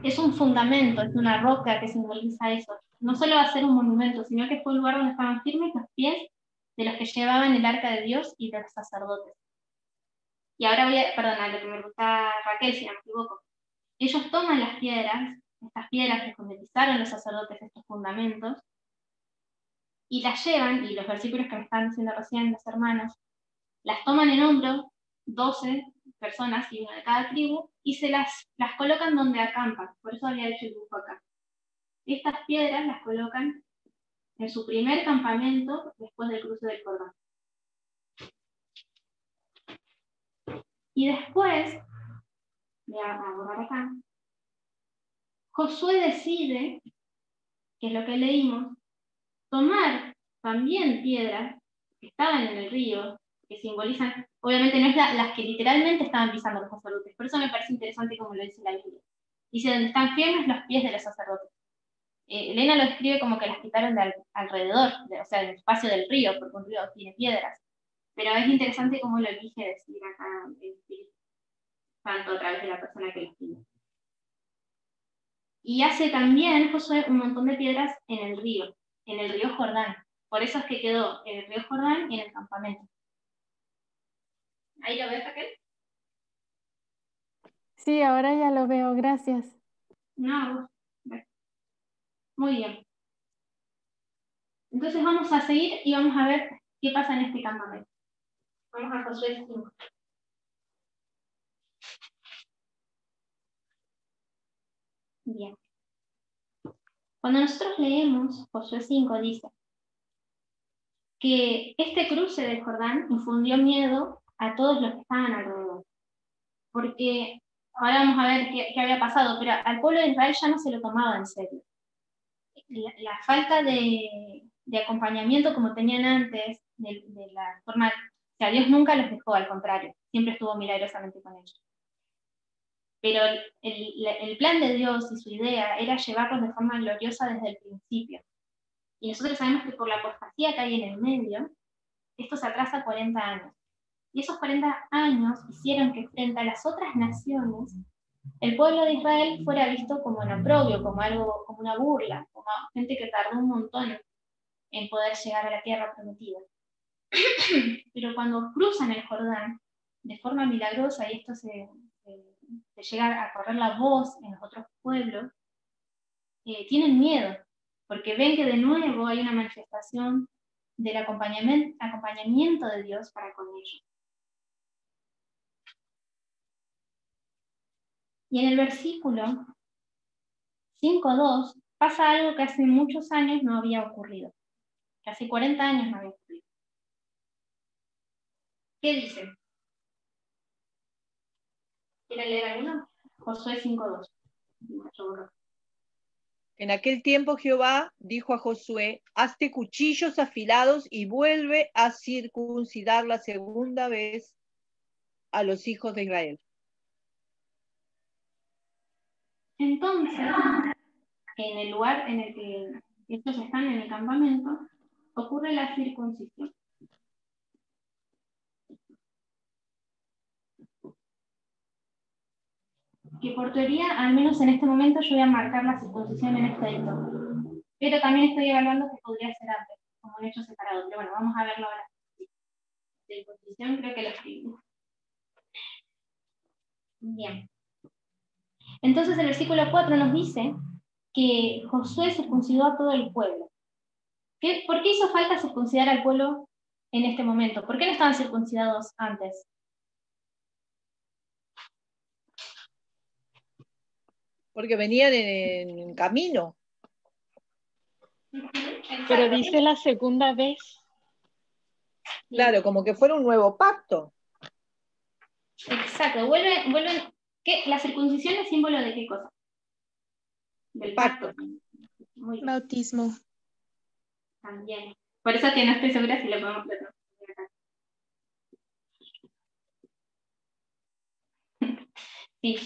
Es un fundamento, es una roca que simboliza eso. No solo va a ser un monumento, sino que fue un lugar donde estaban firmes los pies de los que llevaban el arca de Dios y de los sacerdotes. Y ahora perdón, a lo que me gusta Raquel, si no me equivoco. Ellos toman las piedras, estas piedras que condensaron los sacerdotes, estos fundamentos, y las llevan, y los versículos que me están diciendo recién los hermanos, las toman en hombro 12 personas y una de cada tribu, y se las colocan donde acampan. Por eso había hecho el dibujo acá. Estas piedras las colocan en su primer campamento después del cruce del Jordán. Y después, voy a borrar acá, Josué decide, que es lo que leímos, tomar también piedras que estaban en el río, que simbolizan, obviamente no es las que literalmente estaban pisando los sacerdotes, por eso me parece interesante como lo dice la Biblia. Dice, donde están firmes los pies de los sacerdotes. Elena lo describe como que las quitaron de alrededor, o sea, del espacio del río, porque un río tiene piedras. Pero es interesante cómo lo elige decir acá el Espíritu Santo a través de la persona que lo escribe. Y hace también Josué un montón de piedras en el río Jordán. Por eso es que quedó en el río Jordán y en el campamento. ¿Ahí lo ves, Raquel? Sí, ahora ya lo veo, gracias. No, muy bien. Entonces vamos a seguir y vamos a ver qué pasa en este campamento. Vamos a Josué 5. Bien. Cuando nosotros leemos Josué 5, dice que este cruce del Jordán infundió miedo a todos los que estaban alrededor. Porque ahora vamos a ver qué había pasado, pero al pueblo de Israel ya no se lo tomaba en serio. La falta de acompañamiento como tenían antes, de la forma, o sea, Dios nunca los dejó, al contrario, siempre estuvo milagrosamente con ellos. Pero el plan de Dios y su idea era llevarlos de forma gloriosa desde el principio. Y nosotros sabemos que por la apostasía que hay en el medio, esto se atrasa 40 años. Y esos 40 años hicieron que frente a las otras naciones, el pueblo de Israel fuera visto como un oprobio, como algo, como una burla, como gente que tardó un montón en poder llegar a la tierra prometida. Pero cuando cruzan el Jordán de forma milagrosa, y esto se llega a correr la voz en los otros pueblos, tienen miedo, porque ven que de nuevo hay una manifestación del acompañamiento de Dios para con ellos. Y en el versículo 5.2 pasa algo que hace muchos años no había ocurrido, que hace 40 años no había ocurrido. ¿Qué dice? ¿Quieren leer alguno? Josué 5.2. En aquel tiempo Jehová dijo a Josué, hazte cuchillos afilados y vuelve a circuncidar la segunda vez a los hijos de Israel. Entonces, en el lugar en el que estos están en el campamento, ocurre la circuncisión. Que por teoría, al menos en este momento, yo voy a marcar la circuncisión en este dicto. Pero también estoy evaluando que podría ser antes, como un hecho separado. Pero bueno, vamos a verlo ahora. Circuncisión creo que lo escribí. Bien. Entonces el versículo 4 nos dice que Josué circuncidó a todo el pueblo. ¿Por qué hizo falta circuncidar al pueblo en este momento? ¿Por qué no estaban circuncidados antes? Porque venían en camino. Pero dice la segunda vez. Claro, como que fuera un nuevo pacto. Exacto, vuelven. ¿Qué? ¿La circuncisión es símbolo de qué cosa? Del pacto. Bautismo. También. Por eso que no estoy segura si lo podemos ver acá. Sí,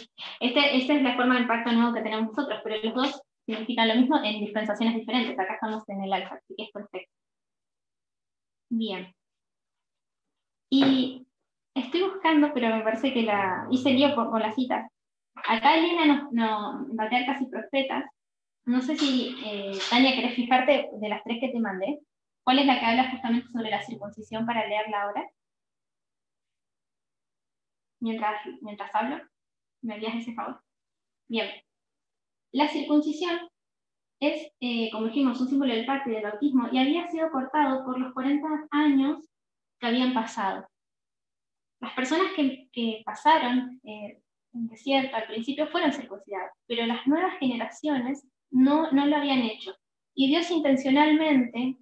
esta es la forma del pacto nuevo que tenemos nosotros, pero los dos significan lo mismo en dispensaciones diferentes. Acá estamos en el alfa, así que es perfecto. Bien. Y estoy buscando, pero me parece que hice lío con las citas. Acá Elena nos va a quedar casi profetas. No sé si, Tania, ¿querés fijarte de las 3 que te mandé? ¿Cuál es la que habla justamente sobre la circuncisión para leerla ahora? Mientras hablo, ¿me harías ese favor? Bien. La circuncisión es, como dijimos, un símbolo del pacto y del bautismo, y había sido cortado por los 40 años que habían pasado. Las personas que pasaron el desierto al principio fueron circuncidadas, pero las nuevas generaciones no lo habían hecho. Y Dios intencionalmente,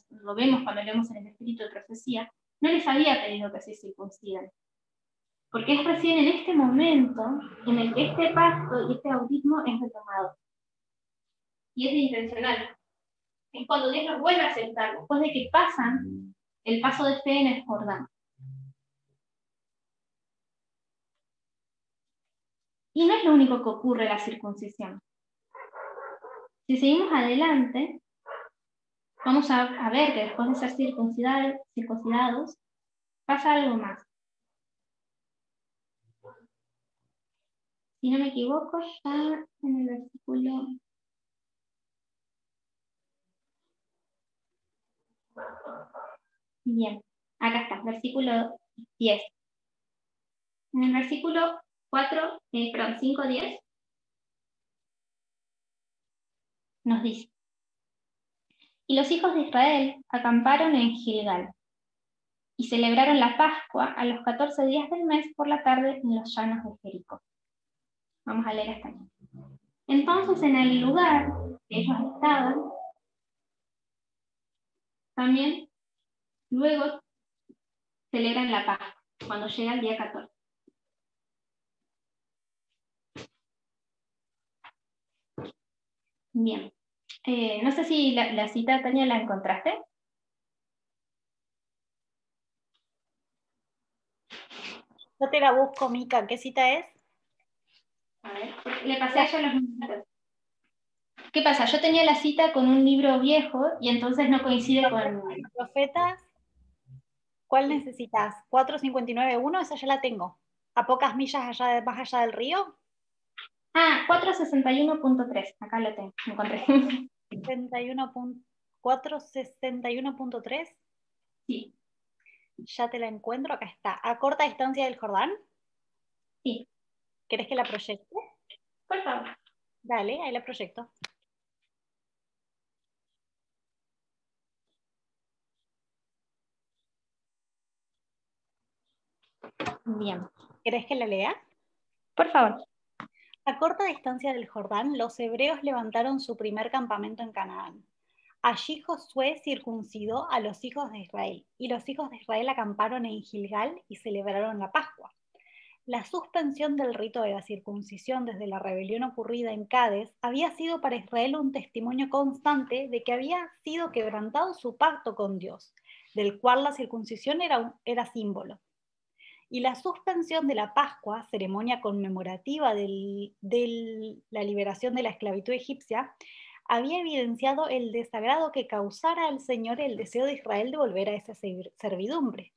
lo vemos cuando leemos en el Espíritu de Profecía, no les había pedido que se circuncidan. Porque es recién en este momento en el que este pacto y este bautismo es retomado. Y es intencional. Es cuando Dios los vuelve a aceptar, después de que pasan el paso de fe en el Jordán. Y no es lo único que ocurre la circuncisión. Si seguimos adelante, vamos a ver que después de ser circuncidados, pasa algo más. Si no me equivoco, está en el versículo... Bien, acá está, versículo 10. En el versículo 5:10, nos dice: y los hijos de Israel acamparon en Gilgal, y celebraron la Pascua a los 14 días del mes por la tarde en los llanos de Jericó. Vamos a leer hasta aquí. Entonces, en el lugar que ellos estaban, también luego celebran la Pascua, cuando llega el día 14. Bien. No sé si la cita, Tania, ¿la encontraste? Yo te la busco, Mica. ¿Qué cita es? A ver, le pasé a ella los números. ¿Qué pasa? Yo tenía la cita con un libro viejo y entonces no coincide con... Profetas, ¿cuál necesitas? 459.1, esa ya la tengo. ¿A pocas millas más allá del río? 461.3, acá lo tengo, me encontré. 461.3. Sí. Ya te la encuentro, acá está. ¿A corta distancia del Jordán? Sí. ¿Querés que la proyecte? Por favor. Dale, ahí la proyecto. Bien. ¿Querés que la lea? Por favor. A corta distancia del Jordán, los hebreos levantaron su primer campamento en Canaán. Allí Josué circuncidó a los hijos de Israel, y los hijos de Israel acamparon en Gilgal y celebraron la Pascua. La suspensión del rito de la circuncisión desde la rebelión ocurrida en Cades había sido para Israel un testimonio constante de que había sido quebrantado su pacto con Dios, del cual la circuncisión era símbolo. Y la suspensión de la Pascua, ceremonia conmemorativa de la liberación de la esclavitud egipcia, había evidenciado el desagrado que causara al Señor el deseo de Israel de volver a esa servidumbre.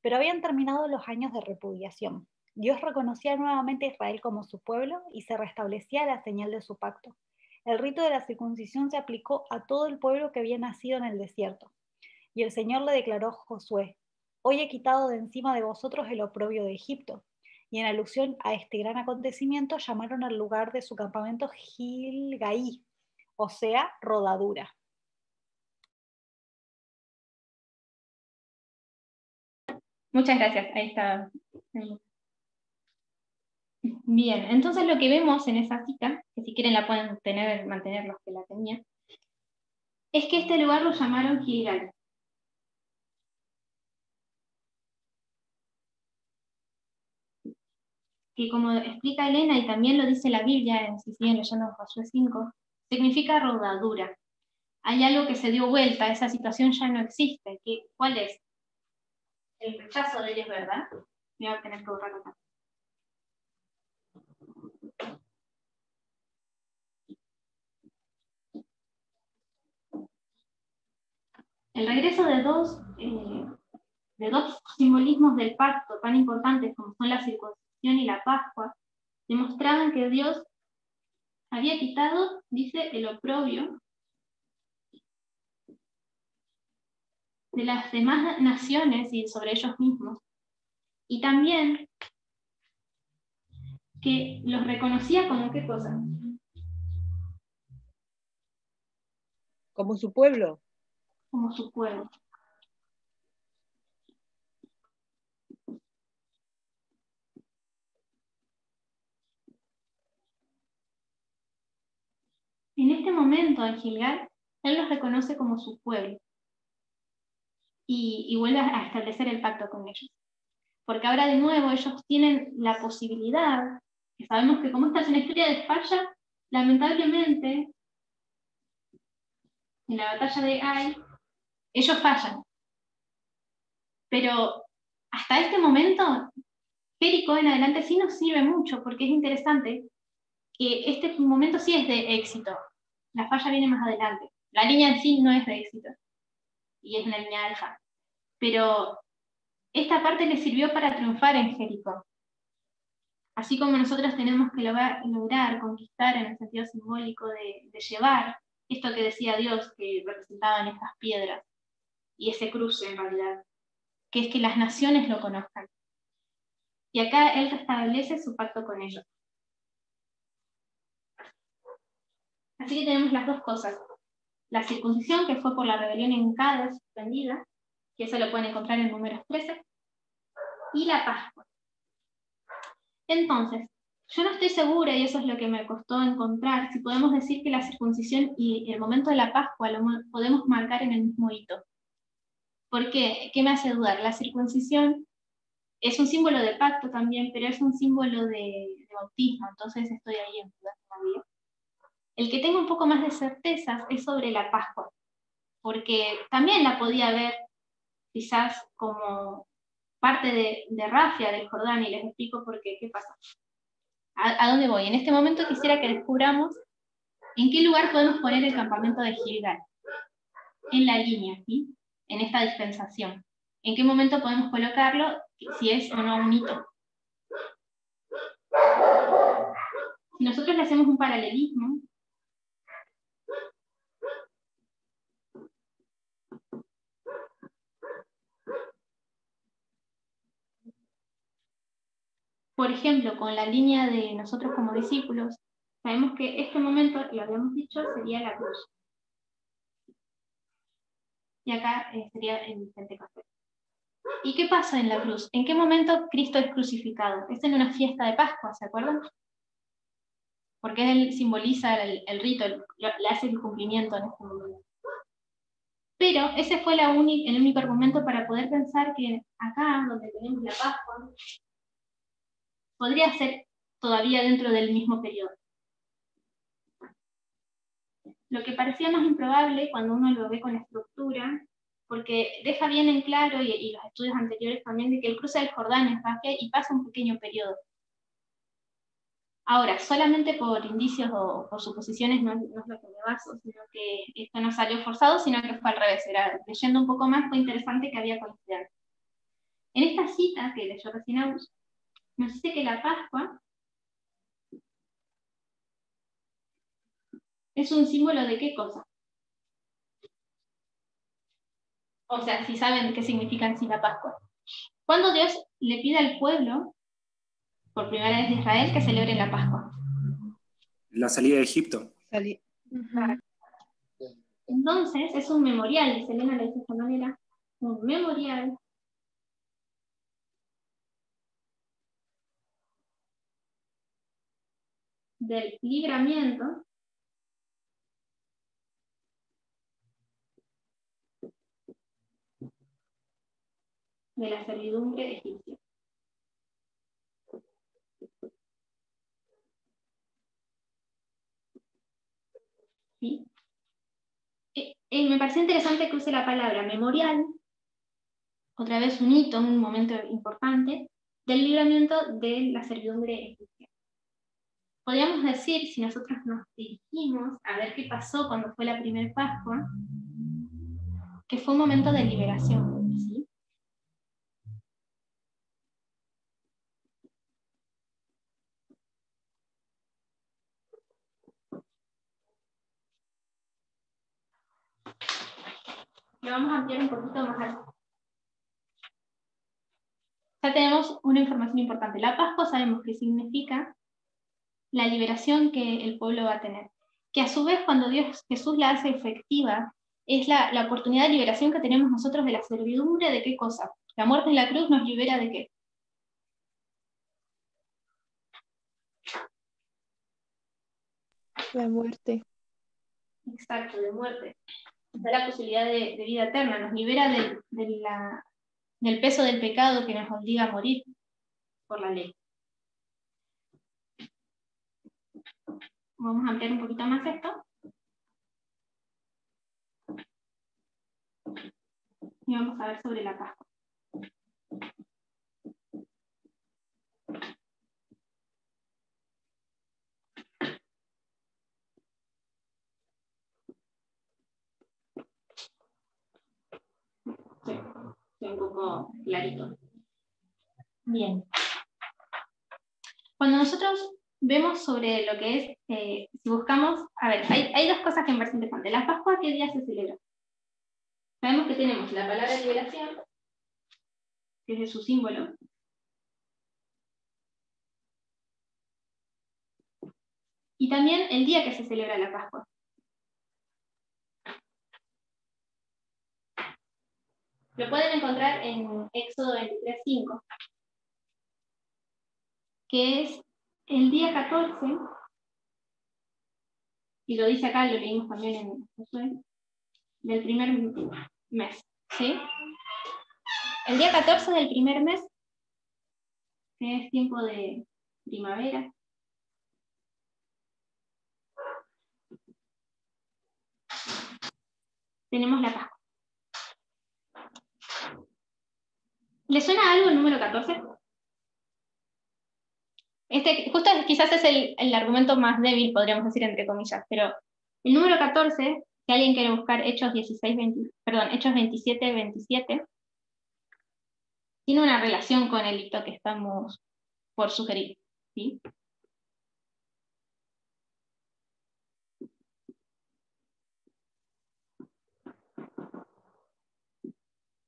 Pero habían terminado los años de repudiación. Dios reconocía nuevamente a Israel como su pueblo y se restablecía la señal de su pacto. El rito de la circuncisión se aplicó a todo el pueblo que había nacido en el desierto. Y el Señor le declaró a Josué: hoy he quitado de encima de vosotros el oprobio de Egipto. Y en alusión a este gran acontecimiento llamaron al lugar de su campamento Gilgaí, o sea, rodadura. Muchas gracias, ahí está. Bien, entonces lo que vemos en esa cita, que si quieren la pueden mantener los que la tenían, es que este lugar lo llamaron Gilgal. Que como explica Elena y también lo dice la Biblia, si siguen leyendo Josué 5, significa rodadura. Hay algo que se dio vuelta, esa situación ya no existe. ¿Cuál es? El rechazo de ellos, ¿verdad? Voy a tener que borrar acá. El regreso de dos simbolismos del pacto tan importantes como son la circuncisión y la Pascua, demostraban que Dios había quitado, dice, el oprobio de las demás naciones y sobre ellos mismos. Y también que los reconocía como ¿qué cosa? Como su pueblo. Como su pueblo. En este momento, en Gilgal, él los reconoce como su pueblo y vuelve a establecer el pacto con ellos. Porque ahora de nuevo ellos tienen la posibilidad, que sabemos que como esta es una historia de falla, lamentablemente, en la batalla de Ai, ellos fallan. Pero hasta este momento, Jericó en adelante sí nos sirve mucho, porque es interesante que este momento sí es de éxito. La falla viene más adelante. La línea en sí no es de éxito, y es una línea alfa. Pero esta parte le sirvió para triunfar en Jericó. Así como nosotros tenemos que lograr conquistar en el sentido simbólico de llevar esto que decía Dios, que representaban estas piedras, y ese cruce en realidad, que es que las naciones lo conozcan. Y acá Él restablece su pacto con ellos. Así que tenemos las dos cosas. La circuncisión, que fue por la rebelión en Cades, suspendida, que eso lo pueden encontrar en Números 13, y la Pascua. Entonces, yo no estoy segura, y eso es lo que me costó encontrar, si podemos decir que la circuncisión y el momento de la Pascua lo podemos marcar en el mismo hito. ¿Por qué? ¿Qué me hace dudar? La circuncisión es un símbolo de pacto también, pero es un símbolo de bautismo, entonces estoy ahí en duda todavía. El que tengo un poco más de certezas es sobre la Pascua, porque también la podía ver quizás como parte de Rafia, del Jordán, y les explico por qué. ¿Qué pasa? ¿A dónde voy? En este momento quisiera que descubramos en qué lugar podemos poner el campamento de Gilgal. En la línea, ¿sí? En esta dispensación. ¿En qué momento podemos colocarlo? Si es o no un hito. Si nosotros le hacemos un paralelismo, por ejemplo, con la línea de nosotros como discípulos, sabemos que este momento, lo habíamos dicho, sería la cruz. Y acá sería el Pentecostés. ¿Y qué pasa en la cruz? ¿En qué momento Cristo es crucificado? Es en una fiesta de Pascua, ¿se acuerdan? Porque él simboliza el rito, le hace el cumplimiento en este momento. Pero ese fue el único argumento para poder pensar que acá, donde tenemos la Pascua, podría ser todavía dentro del mismo periodo. Lo que parecía más improbable cuando uno lo ve con la estructura, porque deja bien en claro, y los estudios anteriores también, de que el cruce del Jordán es Rafia y pasa un pequeño periodo. Ahora, solamente por indicios o por suposiciones no es lo que me baso, sino que esto no salió forzado, sino que fue al revés. Leyendo un poco más, fue interesante que había coincidencia. En esta cita que leyó recién Agus, nos dice que la Pascua es un símbolo de qué cosa. O sea, si saben qué significa en sí la Pascua. Cuando Dios le pide al pueblo, por primera vez de Israel, que celebren la Pascua. La salida de Egipto. Entonces, es un memorial, dice Elena, le dice de esta manera, un memorial del libramiento de la servidumbre egipcia. ¿Sí? Me parece interesante que use la palabra memorial, otra vez un hito, un momento importante, del libramiento de la servidumbre egipcia. Podríamos decir, si nosotros nos dirigimos a ver qué pasó cuando fue la primera Pascua, que fue un momento de liberación, ¿sí? Lo vamos a ampliar un poquito más alto. Ya tenemos una información importante. La Pascua sabemos que significa la liberación que el pueblo va a tener. Que a su vez, cuando Jesús la hace efectiva, es la oportunidad de liberación que tenemos nosotros de la servidumbre de qué cosa. La muerte en la cruz nos libera de qué. La muerte. exacto, de muerte. Nos da la posibilidad de vida eterna, nos libera del peso del pecado que nos obliga a morir por la ley. Vamos a ampliar un poquito más esto. Y vamos a ver sobre la Pascua. Sí, un poco clarito. Bien. Cuando nosotros vemos sobre lo que es, si buscamos, a ver, hay dos cosas que me parecen interesantes. La Pascua, ¿qué día se celebra? Sabemos que tenemos la palabra liberación, que es su símbolo. Y también el día que se celebra la Pascua. Lo pueden encontrar en Éxodo 23:5, que es el día 14, y lo dice acá, lo leímos también en Josué, del primer mes, ¿sí? El día 14 del primer mes, que es tiempo de primavera, tenemos la Pascua. ¿Le suena algo el número 14? Justo quizás es el argumento más débil, podríamos decir entre comillas, pero el número 14, si alguien quiere buscar Hechos 27, 27, tiene una relación con el hito que estamos por sugerir, ¿sí?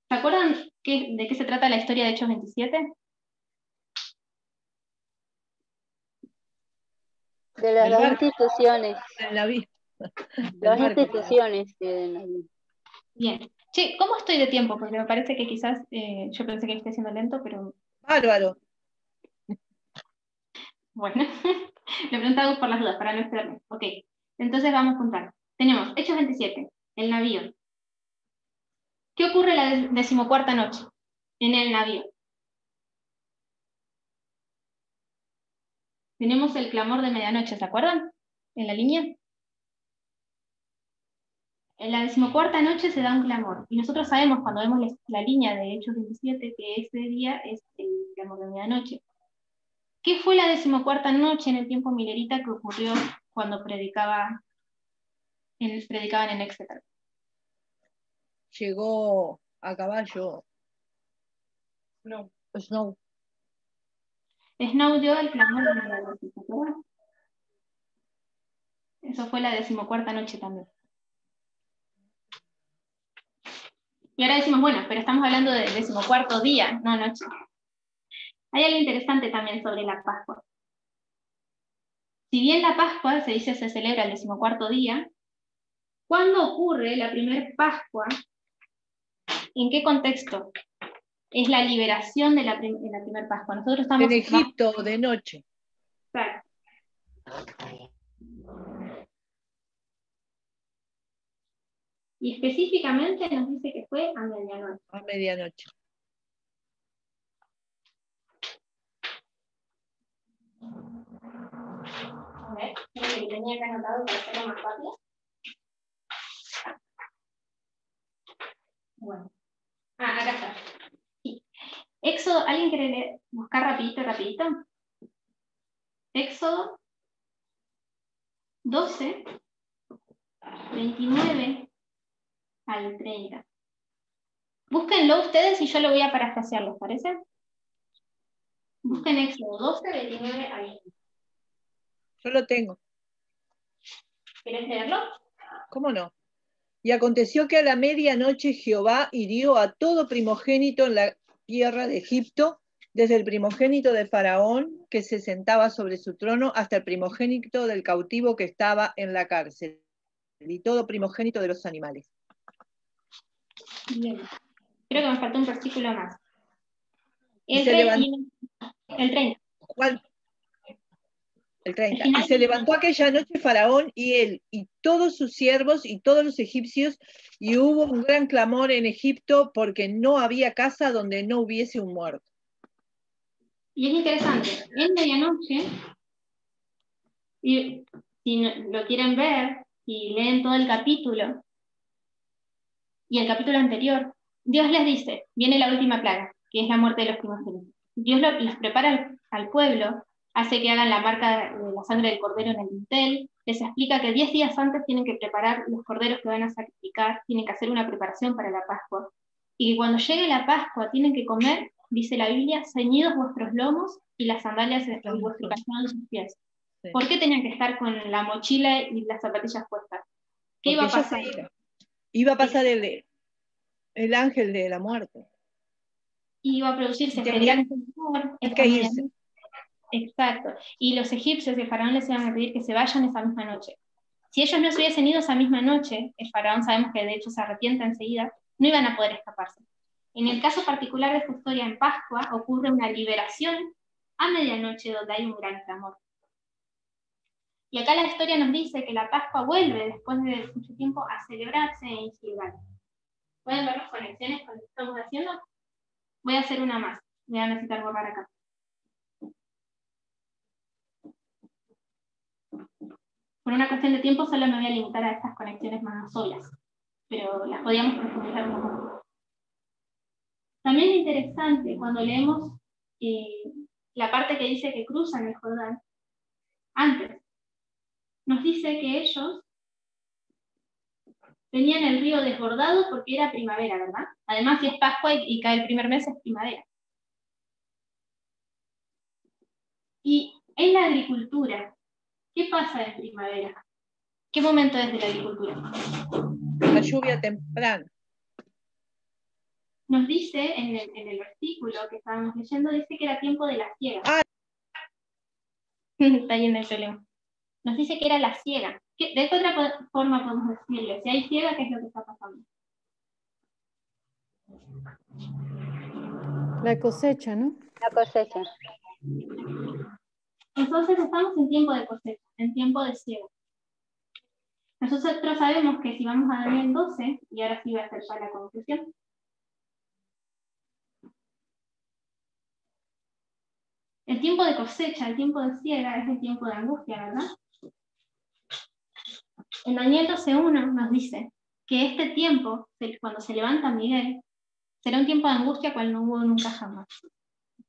¿Se acuerdan de qué se trata la historia de Hechos 27? De las dos instituciones. Las instituciones de la vida. Bien. Che, ¿cómo estoy de tiempo? Porque me parece que quizás yo pensé que estoy haciendo lento, pero... Bárbaro. Bueno, le preguntaba por las dudas, para no esperarme. Ok, entonces vamos a contar. Tenemos Hechos 27, el navío. ¿Qué ocurre la 14ª noche en el navío? Tenemos el clamor de medianoche, ¿se acuerdan? En la línea. En la 14ª noche se da un clamor. Y nosotros sabemos, cuando vemos la línea de Hechos 27, que ese día es el clamor de medianoche. ¿Qué fue la 14ª noche en el tiempo milerita que ocurrió cuando predicaban en Exeter? Llegó a caballo. No. Snow. Snow dio el clamor de medianoche, ¿se acuerdan? Eso fue la 14ª noche también. Y ahora decimos, bueno, pero estamos hablando del 14º día, no noche. Hay algo interesante también sobre la Pascua. Si bien la Pascua se dice se celebra el 14º día, ¿cuándo ocurre la primer Pascua? ¿En qué contexto? Es la liberación de la primera Pascua. Nosotros estamos en Egipto de noche. Claro. Y específicamente nos dice que fue a medianoche. A medianoche. A ver, creo que tenía que anotado para hacerlo más rápido. Bueno. Acá está. Sí. Éxodo, ¿alguien quiere buscar rapidito? Éxodo 12, 29 al 30. Búsquenlo ustedes y yo lo voy a parafrasear, ¿les parece? Busquen Éxodo 12, 29 al 30. Yo lo tengo. ¿Querés leerlo? ¿Cómo no? Y aconteció que a la medianoche Jehová hirió a todo primogénito en la tierra de Egipto, desde el primogénito de Faraón, que se sentaba sobre su trono, hasta el primogénito del cautivo que estaba en la cárcel, y todo primogénito de los animales. Bien. Creo que me faltó un versículo más. El 30. ¿Cuál? El 30. Y se levantó aquella noche Faraón y él, y todos sus siervos y todos los egipcios, y hubo un gran clamor en Egipto porque no había casa donde no hubiese un muerto. Y es interesante, en medianoche, y si lo quieren ver, y leen todo el capítulo, y el capítulo anterior, Dios les dice, viene la última plaga, que es la muerte de los primogénitos. Dios los prepara al pueblo, hace que hagan la marca de la sangre del cordero en el dintel, les explica que 10 días antes tienen que preparar los corderos que van a sacrificar, tienen que hacer una preparación para la Pascua, y que cuando llegue la Pascua tienen que comer, dice la Biblia, ceñidos vuestros lomos y las sandalias en vuestro calzado en sus pies. Sí. ¿Por qué tenían que estar con la mochila y las zapatillas puestas? ¿Qué iba a pasar? Iba a pasar el ángel de la muerte. Iba a producirse Tenían que irse. Exacto. Y los egipcios y el faraón les iban a pedir que se vayan esa misma noche. Si ellos no se hubiesen ido esa misma noche, el faraón sabemos que de hecho se arrepiente enseguida, no iban a poder escaparse. En el caso particular de esta historia en Pascua, ocurre una liberación a medianoche donde hay un gran clamor. Y acá la historia nos dice que la Pascua vuelve después de mucho tiempo a celebrarse en Gilgal. ¿Pueden ver las conexiones con lo que estamos haciendo? Voy a hacer una más. Voy a necesitar borrar acá. Por una cuestión de tiempo solo me voy a limitar a estas conexiones más obvias, pero las podíamos profundizar un poco más. También es interesante cuando leemos la parte que dice que cruzan el Jordán, antes, nos dice que ellos tenían el río desbordado porque era primavera, ¿verdad? Además, si es Pascua y cae el primer mes, es primavera. Y en la agricultura, ¿qué pasa en primavera? ¿Qué momento es de la agricultura? La lluvia temprana. Nos dice, en el versículo que estábamos leyendo, dice que era tiempo de la siega. Está ahí en el problema. Nos dice que era la siega. ¿De qué otra forma podemos decirle? Si hay siega, ¿qué es lo que está pasando? La cosecha, ¿no? La cosecha. Entonces estamos en tiempo de cosecha, en tiempo de siega. Nosotros sabemos que si vamos a Daniel 12, y ahora sí va a ser ya la conclusión, el tiempo de cosecha, el tiempo de siega es el tiempo de angustia, ¿verdad? En Daniel 12:1 nos dice que este tiempo, cuando se levanta Miguel, será un tiempo de angustia cual no hubo nunca jamás,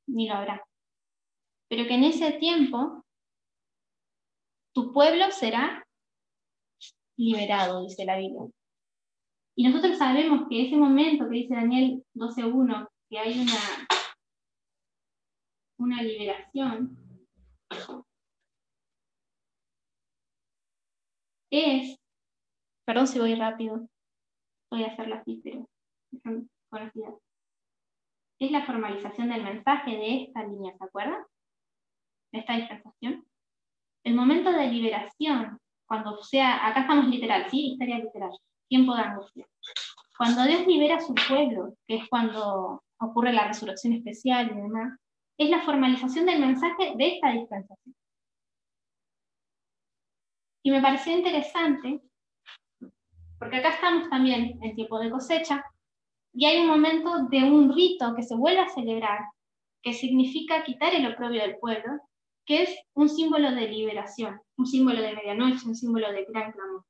ni lo habrá. Pero que en ese tiempo tu pueblo será liberado, dice la Biblia. Y nosotros sabemos que ese momento que dice Daniel 12:1, que hay una liberación, perdón si voy rápido, voy a hacerlo así, pero conocida. Es la formalización del mensaje de esta línea, ¿se acuerdan? De esta dispensación. El momento de liberación, cuando sea, acá estamos literal, ¿sí? Historia literal, tiempo de angustia. Cuando Dios libera a su pueblo, que es cuando ocurre la resurrección especial y demás, es la formalización del mensaje de esta dispensación. Y me pareció interesante, porque acá estamos también en tiempo de cosecha, y hay un momento de un rito que se vuelve a celebrar, que significa quitar el oprobio del pueblo, que es un símbolo de liberación, un símbolo de medianoche, un símbolo de gran clamor.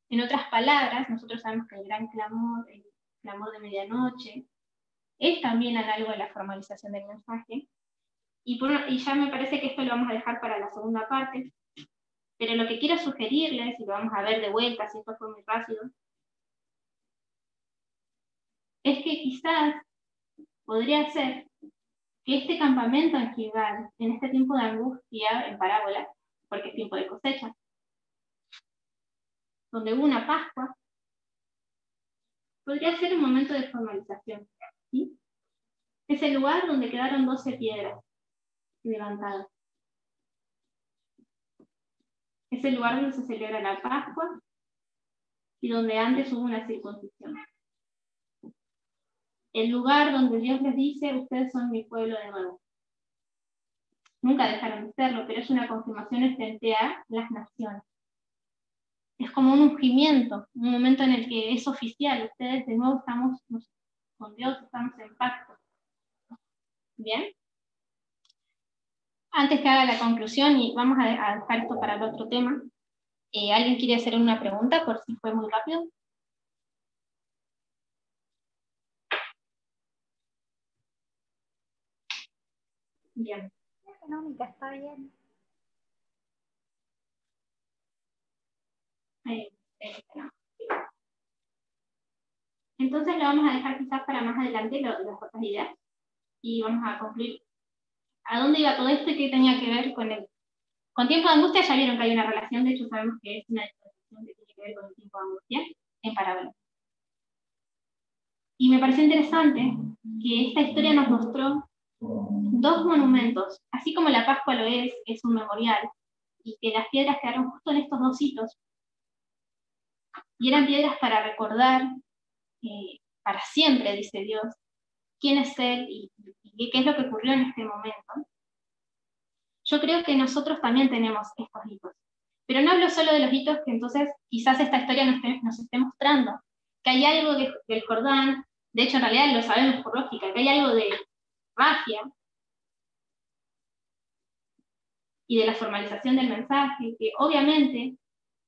En otras palabras, nosotros sabemos que el gran clamor, el clamor de medianoche, es también análogo a la formalización del mensaje, y ya me parece que esto lo vamos a dejar para la segunda parte, pero lo que quiero sugerirles, y lo vamos a ver de vuelta, si esto fue muy rápido, es que quizás podría ser que este campamento en Gilgal, en este tiempo de angustia, en parábola, porque es tiempo de cosecha, donde hubo una Pascua, podría ser un momento de formalización, ¿sí? Es el lugar donde quedaron 12 piedras levantadas. Es el lugar donde se celebra la Pascua y donde antes hubo una circuncisión. El lugar donde Dios les dice, ustedes son mi pueblo de nuevo. nunca dejaron de serlo, pero es una confirmación frente a las naciones. Es como un ungimiento, un momento en el que es oficial, ustedes de nuevo estamos con Dios, estamos en pacto. ¿Bien? Antes que haga la conclusión, y vamos a dejar esto para el otro tema, ¿alguien quiere hacer una pregunta por si fue muy rápido? Bien. Económica, está bien. No. Entonces lo vamos a dejar quizás para más adelante, las otras ideas, y vamos a concluir. ¿A dónde iba todo esto y qué tenía que ver con el? Con tiempo de angustia ya vieron que hay una relación, de hecho sabemos que es una disposición que tiene que ver con el tiempo de angustia en parábola. Y me pareció interesante que esta historia nos mostró dos monumentos, así como la Pascua lo es un memorial, y que las piedras quedaron justo en estos dos hitos, y eran piedras para recordar para siempre, dice Dios, quién es Él y qué es lo que ocurrió en este momento. Yo creo que nosotros también tenemos estos hitos, pero no hablo solo de los hitos que entonces quizás esta historia nos esté mostrando, que hay algo del Jordán, de hecho en realidad lo sabemos por lógica, que hay algo de magia y de la formalización del mensaje, que obviamente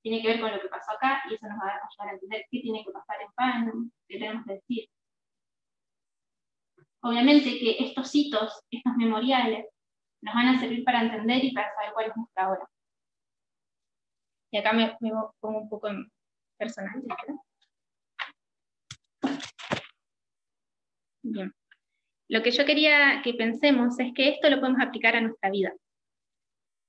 tiene que ver con lo que pasó acá, y eso nos va a ayudar a entender qué tiene que pasar en Pan, qué tenemos que decir. Obviamente que estos hitos, estos memoriales, nos van a servir para entender y para saber cuál es nuestra hora. Y acá me pongo un poco en personal. Bien. Lo que yo quería que pensemos es que esto lo podemos aplicar a nuestra vida.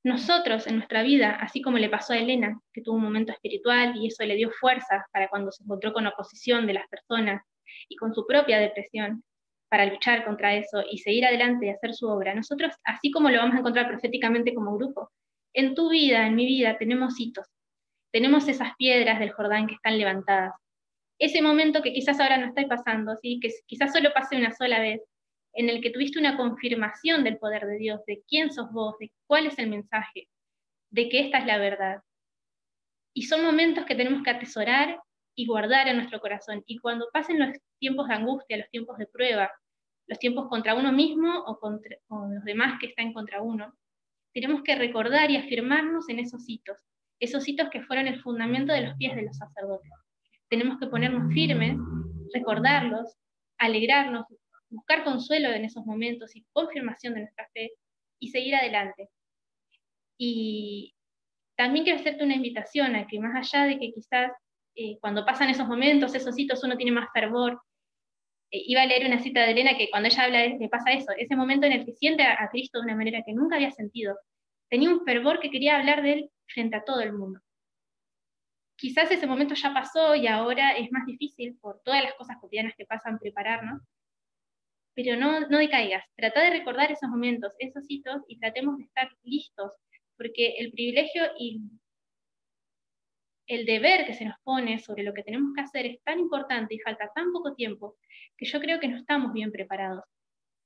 Nosotros en nuestra vida, así como le pasó a Elena, que tuvo un momento espiritual y eso le dio fuerzas para cuando se encontró con oposición de las personas y con su propia depresión, para luchar contra eso y seguir adelante y hacer su obra, nosotros, así como lo vamos a encontrar proféticamente como grupo, en tu vida, en mi vida, tenemos hitos, tenemos esas piedras del Jordán que están levantadas. Ese momento que quizás ahora no estáis pasando, ¿sí? Que quizás solo pase una sola vez, en el que tuviste una confirmación del poder de Dios, de quién sos vos, de cuál es el mensaje, de que esta es la verdad. Y son momentos que tenemos que atesorar y guardar en nuestro corazón. Y cuando pasen los tiempos de angustia, los tiempos de prueba, los tiempos contra uno mismo o con los demás que están contra uno, tenemos que recordar y afirmarnos en esos hitos que fueron el fundamento de los pies de los sacerdotes. Tenemos que ponernos firmes, recordarlos, alegrarnos, buscar consuelo en esos momentos y confirmación de nuestra fe y seguir adelante. Y también quiero hacerte una invitación a que más allá de que quizás cuando pasan esos momentos, esos hitos, uno tiene más fervor. Iba a leer una cita de Elena que cuando ella habla le pasa eso, ese momento en el que siente a Cristo de una manera que nunca había sentido. Tenía un fervor que quería hablar de él frente a todo el mundo. Quizás ese momento ya pasó y ahora es más difícil por todas las cosas cotidianas que pasan prepararnos, pero no decaigas. Trata de recordar esos momentos, esos hitos, y tratemos de estar listos, porque el privilegio y el deber que se nos pone sobre lo que tenemos que hacer es tan importante y falta tan poco tiempo que yo creo que no estamos bien preparados.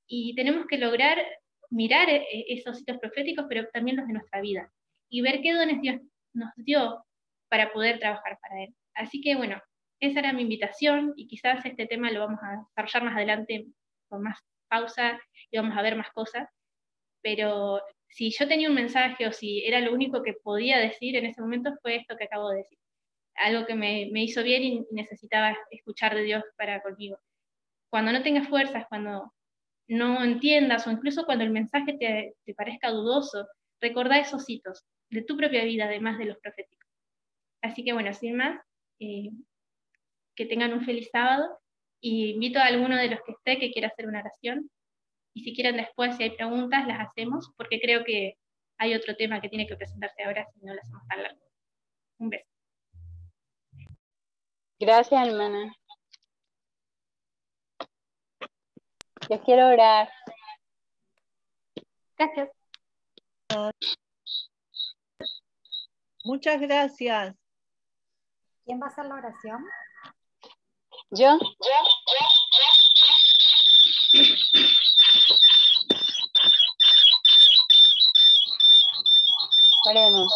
Y tenemos que lograr mirar esos hitos proféticos, pero también los de nuestra vida, y ver qué dones Dios nos dio para poder trabajar para Él. Así que bueno, esa era mi invitación, y quizás este tema lo vamos a desarrollar más adelante con más pausa y vamos a ver más cosas, pero si yo tenía un mensaje o si era lo único que podía decir en ese momento fue esto que acabo de decir. Algo que me hizo bien y necesitaba escuchar de Dios para conmigo. Cuando no tengas fuerzas, cuando no entiendas o incluso cuando el mensaje te parezca dudoso, recordá esos hitos de tu propia vida, además de los proféticos. Así que bueno, sin más, que tengan un feliz sábado, y invito a alguno de los que esté que quiera hacer una oración. Y si quieren después, si hay preguntas, las hacemos, porque creo que hay otro tema que tiene que presentarse ahora, si no lo hacemos tan largo. Un beso. Gracias, hermana. Yo quiero orar. Gracias. Muchas gracias. ¿Quién va a hacer la oración? ¿Yo? Oremos.